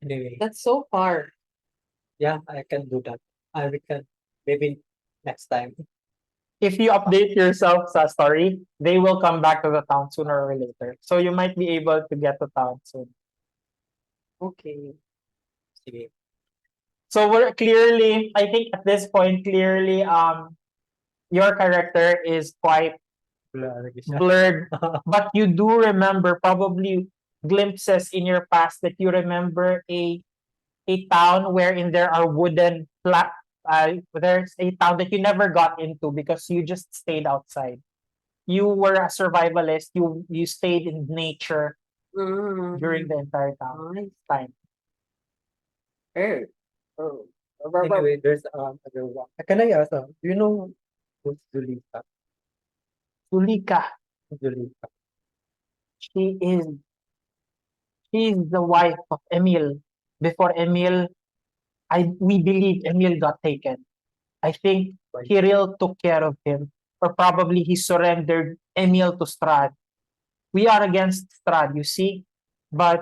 Anyway, That's so far. yeah, I can do that. I can maybe next time. If you update yourself sa story, they will come back to the town sooner or later. So you might be able to get to town soon. Okay. Sige. So we're clearly, I think at this point, clearly, your character is quite Blur. blurred, but you do remember probably glimpses in your past that you remember a town wherein there are wooden flat. There's a town that you never got into because you just stayed outside. You were a survivalist. You stayed in nature during the entire time. Oh. Anyway, there's other one. Can I ask? Do you know who's Julita? Sulika, Julita. she's the wife of Emil. Before Emil, we believe Emil got taken. I think Kirill took care of him, or probably he surrendered Emil to Strahd. We are against Strahd, you see, but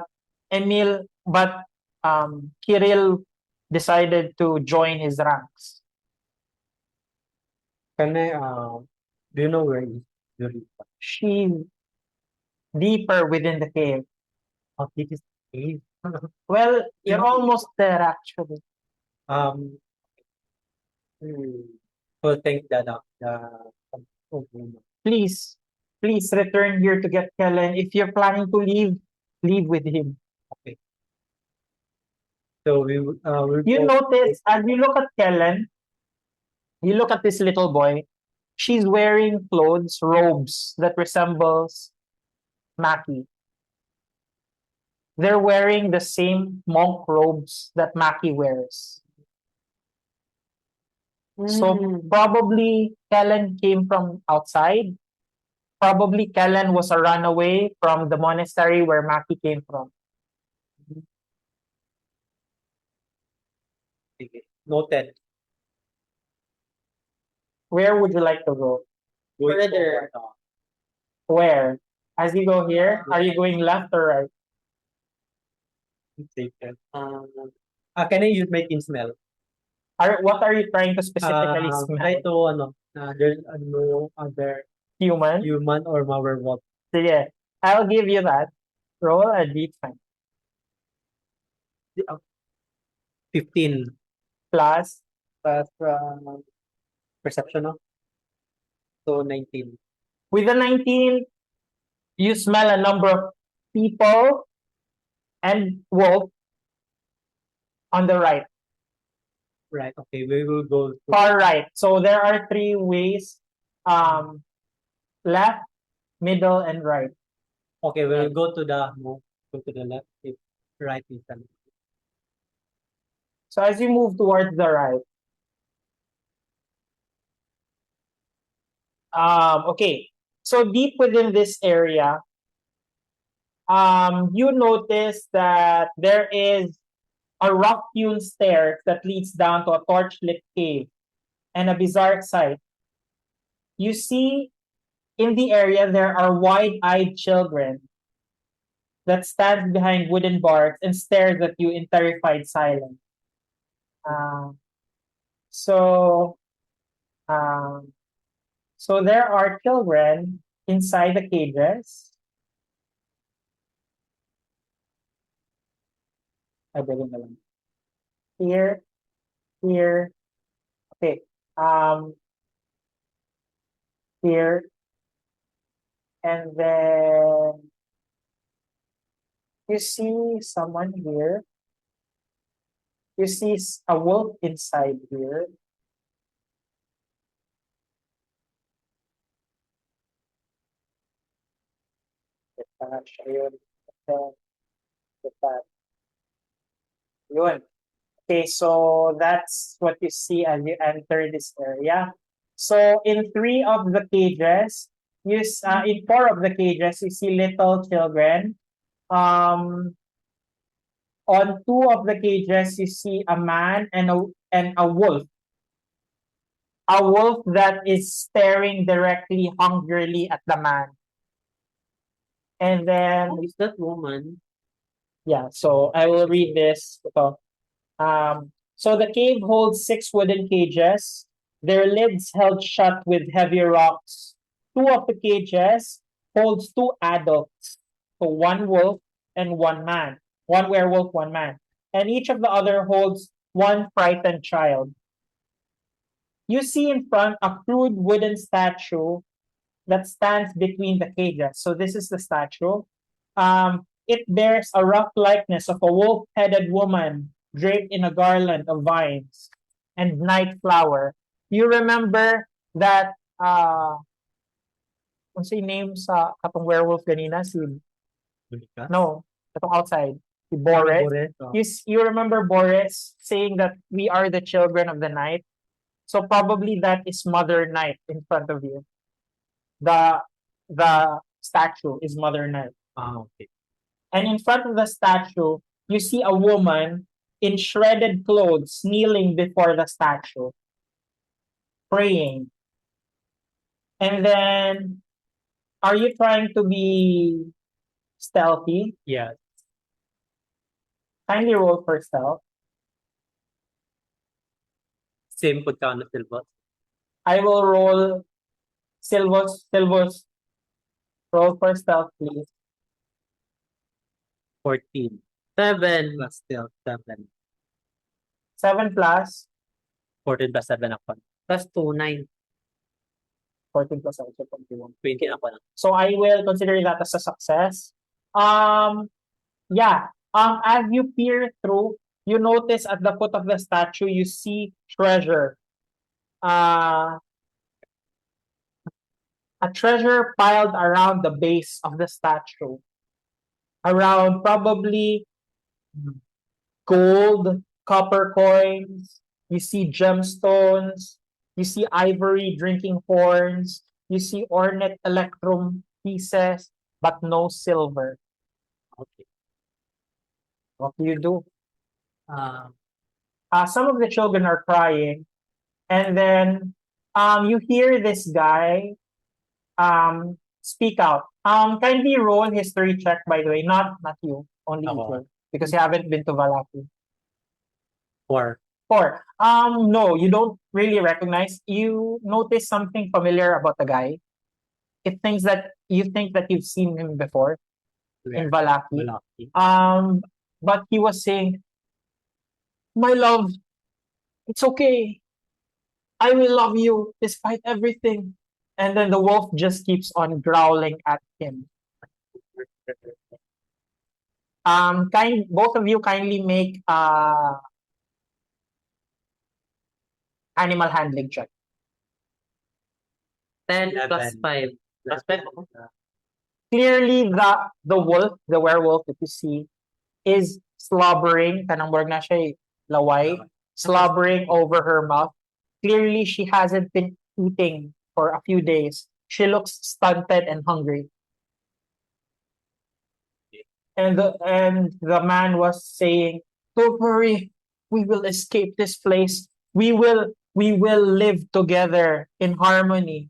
Kirill decided to join his ranks. Can I do you know where is Julita? She's deeper within the cave. Oh, this is cave. Well, you're almost there actually. Um so thank Please return here to get Kellen. If you're planning to leave with him. okay. So we'll You go- notice as you look at Kellen, you look at this little boy. She's wearing clothes, robes that resembles Maki. They're wearing the same monk robes that Maki wears. So probably Kellen came from outside. Probably Kellen was a runaway from the monastery where Maki came from. sige. Noted. Where would you like to go? Going Further. forward, Where? As you go here, are you going left or right? taken. Can I use my team smell? What are you trying to specifically Try smell? to there's no other Human? human or werewolf. Sige, I'll give you that. Roll a d20 15 plus. plus perception, no? So 19. With the 19, you smell a number of people and wolf on the right, Right. Okay. We will go to far right. So there are three ways: left, middle, and right. okay, we'll go to the left. If right is the So as you move towards the right, okay. So deep within this area, you notice that there is a rock-hewn stairs that leads down to a torch-lit cave and a bizarre sight. You see in the area there are wide-eyed children that stand behind wooden bars and stares at you in terrified silence. So, um, so there are children inside the cages. Here, here. Okay. here, and then you see someone here. You see a wolf inside here. Detach, ayun. Detach. Yun. Okay, so that's what you see as you enter this area. So in 3 of the cages, in 4 of the cages, you see little children. On 2 of the cages, you see a man and a wolf. A wolf that is staring directly, hungrily at the man. And then, Who is that woman? yeah, so I will read this. So the cave holds 6 wooden cages, their lids held shut with heavy rocks. 2 of the cages holds 2 adults, so 1 wolf and 1 man. 1 werewolf, 1 man. And each of the other holds 1 frightened child. You see in front a crude wooden statue that stands between the cages. So this is the statue. It bears a rough likeness of a wolf-headed woman draped in a garland of vines and night flower. You remember that what's yung name sa katong werewolf ganina? Si no, katong outside. Si Boris. You remember Boris saying that we are the children of the night? So probably that is Mother Night in front of you. The statue is Mother Night. Okay. And in front of the statue, you see a woman in shredded clothes kneeling before the statue, praying. And then, are you trying to be stealthy? Yeah. Kindly roll for stealth. Same put ka na silver. I will roll Silvos. Roll for stealth, please. 14. 7. Plus still 7. 7 plus 14 plus 7 ako. Plus 2, 9. 14 plus also 21. 20 ako lang. So I will consider that as a success. Yeah. As you peer through, you notice at the foot of the statue, you see treasure. A treasure piled around the base of the statue. Around probably gold, copper coins. You see gemstones. You see ivory drinking horns. You see ornate electrum pieces, but no silver. Okay. What do you do? Um, Some of the children are crying, and then you hear this guy speak out. Kindly roll history check, by the way, not you, only Ako. Equal, because you haven't been to Valaki. 4. 4. No, you don't really recognize. You notice something familiar about the guy. It things that you think that you've seen him before in Valaki. But he was saying, "My love, it's okay. I will love you despite everything." And then the wolf just keeps on growling at him. Both of you kindly make animal handling check. 10 plus 11. 5. Plus 5 ako. Clearly, the wolf, the werewolf that you see, is slobbering. Kanang murag na siya laway, slobbering over her mouth. Clearly, she hasn't been eating for a few days. She looks stunted and hungry. And the man was saying, "Don't worry, we will escape this place. We will live together in harmony.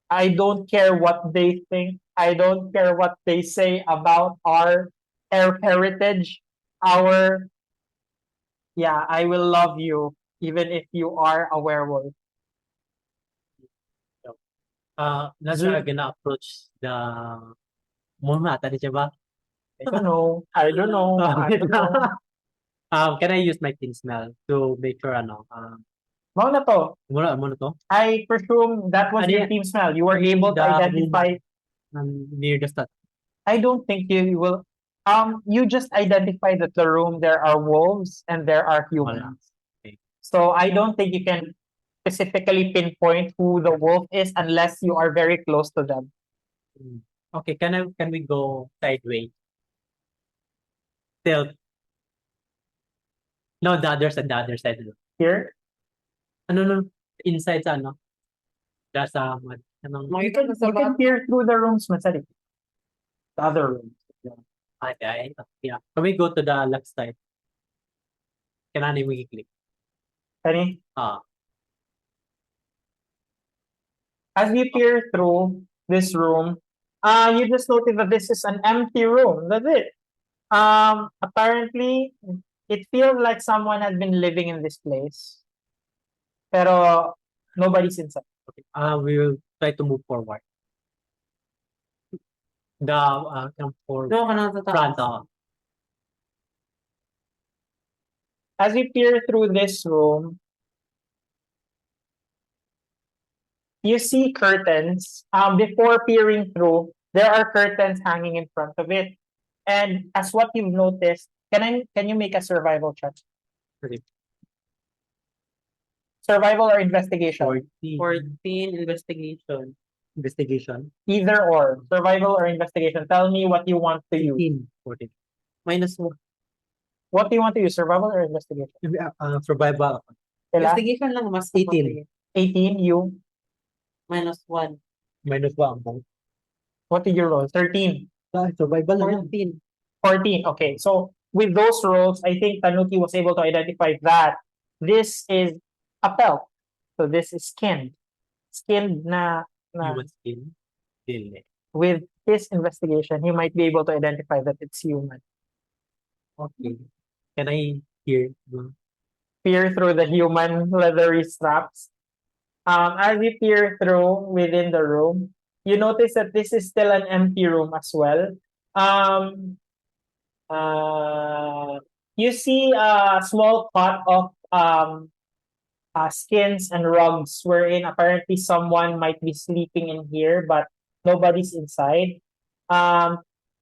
I don't care what they think. I don't care what they say about our heritage. I will love you even if you are a werewolf." Nasa gina-approach the muna tadi siya ba? I don't know. I don't know. Can I use my kin smell to make sure Mao na to. Mo na to? I presume that was Ano your yan? team smell. You were able to The identify. near the start. I don't think you will. You just identify that the room there are wolves and there are humans. Okay. So I don't think you can specifically pinpoint who the wolf is unless you are very close to them. Okay, can we go sideways? Tilt. No, the other side. Here, No. Inside sa ano? Sa you can peer through the rooms, Masari. The other rooms. Okay. Yeah. Can we go to the left side? Can we click? Any? Ah, As you peer through this room, you just notice that this is an empty room. That's it. Apparently, it feels like someone has been living in this place, pero nobody's inside. okay. We will try to move forward. Come for No, ka na sa front. taas. As you peer through this room, you see curtains. Before peering through, there are curtains hanging in front of it. And as what you've noticed, can you make a survival check? Okay. Survival or investigation? 14. Investigation. Investigation. Either or. Survival or investigation. Tell me what you want to use. 18. 14. -1. What do you want to use? Survival or investigation? Survival. Kailan? Investigation lang, mas 18. 18, you. -1. -1. What did you roll? 13. Survival lang. 14. 14. Okay, so with those rolls, I think Tanuki was able to identify that this is a pelt. So this is skinned. Skinned na Human skin. Dili. with his investigation, he might be able to identify that it's human. Okay. Can I hear? Peer through the human leathery straps. As you peer through within the room, you notice that this is still an empty room as well. You see a small pot of skins and rugs wherein apparently someone might be sleeping in here, but nobody's inside.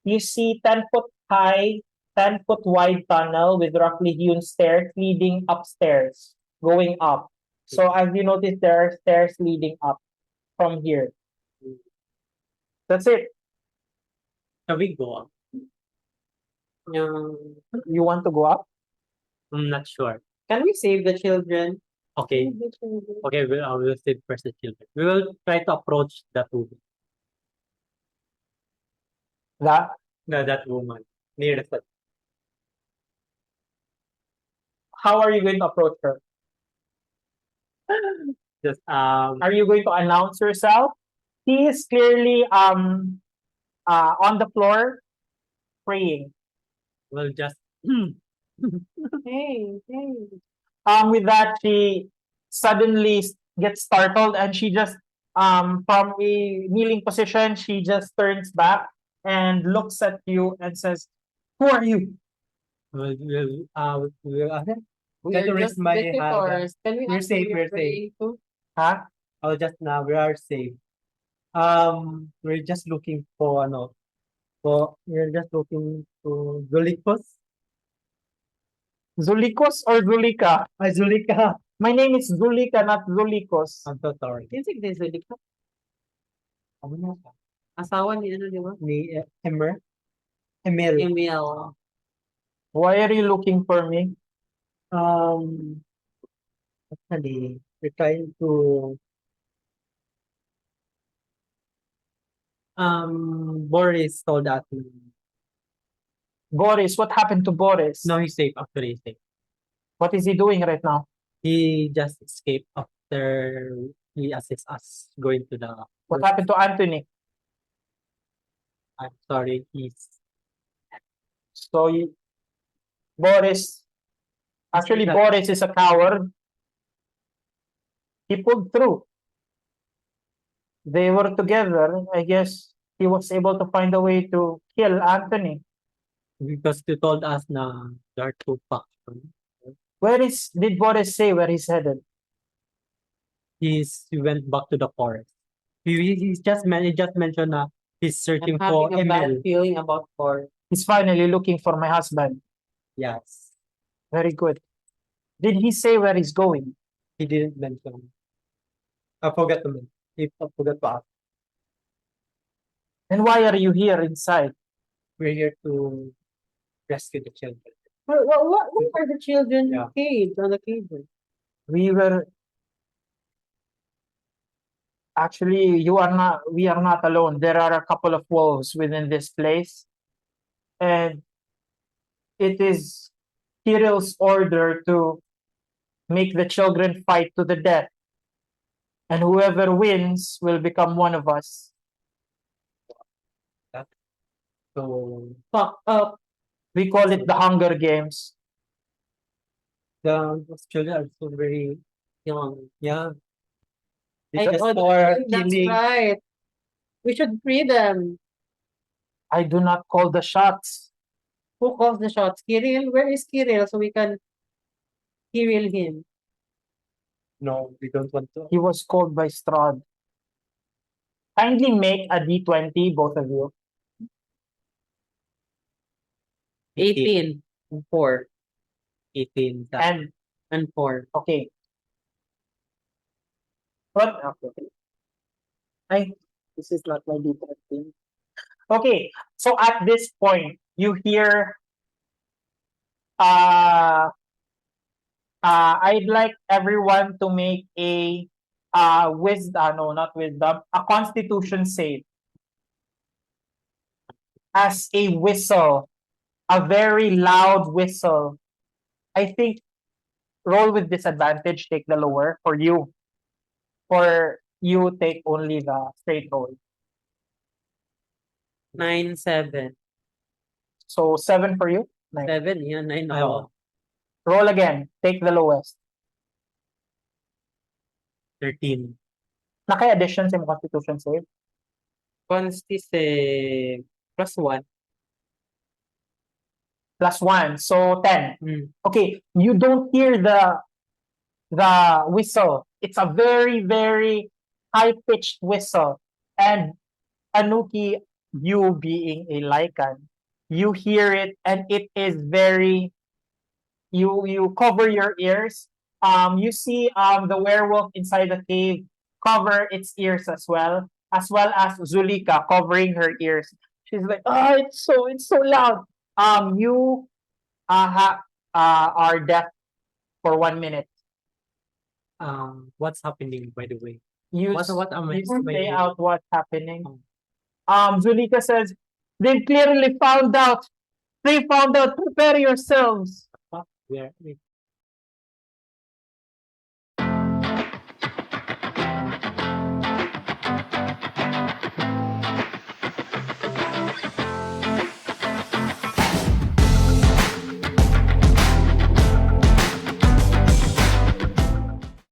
You see 10-foot high, 10-foot wide tunnel with roughly hewn stairs leading upstairs, going up. So as you notice, there are stairs leading up from here. That's it. Can we go up? You want to go up? I'm not sure. Can we save the children? Okay. Okay, we'll save first the children. We will try to approach that woman. That woman. Near the foot. How are you going to approach her? Just Are you going to announce yourself? He is clearly on the floor praying. we'll just Hey. With that, she suddenly gets startled and she just from a kneeling position, she just turns back and looks at you and says, "Who are you?" We Try to are raise just my hand. visitors. Can we We're ask safe, who we're you're praying to? Huh? Oh, just now we are safe. We're just looking for we're just looking to Zulikos. Zulikos or Zulika? Zulika. My name is Zulika, not Zulikos. I'm so sorry. Kinsig din sa dito. Ano na siya? Asawa ni ano, di ba? Ni Emil. Emil. Why are you looking for me? Actually, we're trying to Boris told us Boris, what happened to Boris? no, he's safe. Actually, he's safe. What is he doing right now? He just escaped after he assists us going to the. What happened to Anthony? I'm sorry, So Boris, actually Boris is a coward. He pulled through. They were together. I guess he was able to find a way to kill Anthony. because he told us na there are two factions. Did Boris say where he's headed? he went back to the forest. He just mentioned na he's searching I'm for having a bad Emil. feeling about Thor. He's finally looking for my husband. Yes. Very good. Did he say where he's going? He didn't mention. I forgot to mention. I forgot to ask. And why are you here inside? We're here to rescue the children. What are the children Yeah. caged on the cable? We were actually we are not alone. There are a couple of wolves within this place. And it is Kirill's order to make the children fight to the death. And whoever wins will become one of us. So Fuck up. We call it the Hunger Games. those children are so very young. Yeah. I Because oh, for that's killing right. We should free them. I do not call the shots. Who calls the shots? Kirill? Where is Kirill? So we can Kirill him. no, we don't want to. He was called by Strahd. Kindly make a D20, both of you. 18. 4. 18. And And 4. okay. What? Okay. Ay, this is not my D20. Okay, so at this point, you hear I'd like everyone to make a wisdom, no, not wisdom, a constitution save. As a whistle, a very loud whistle. I think roll with disadvantage, take the lower for you. For you, take only the straight roll. 9, 7. So 7 for you. 9. 7, yeah, 9 Oh. ako. Roll again, take the lowest. 13. Naka-addition sa imong constitution save. Consti save. +1. +1, so 10. Okay, you don't hear the whistle. It's a very, very high-pitched whistle. And Tanuki, you being a Lycan, you hear it and it is very, you cover your ears. You see the werewolf inside the cave cover its ears as well as Zulika covering her ears. She's like, oh, it's so loud. You are deaf for 1 minute. What's happening, by the way? You What am I you say explaining? out what's happening. Zulika says, they've clearly found out. They found out. Prepare yourselves. Where? Wait.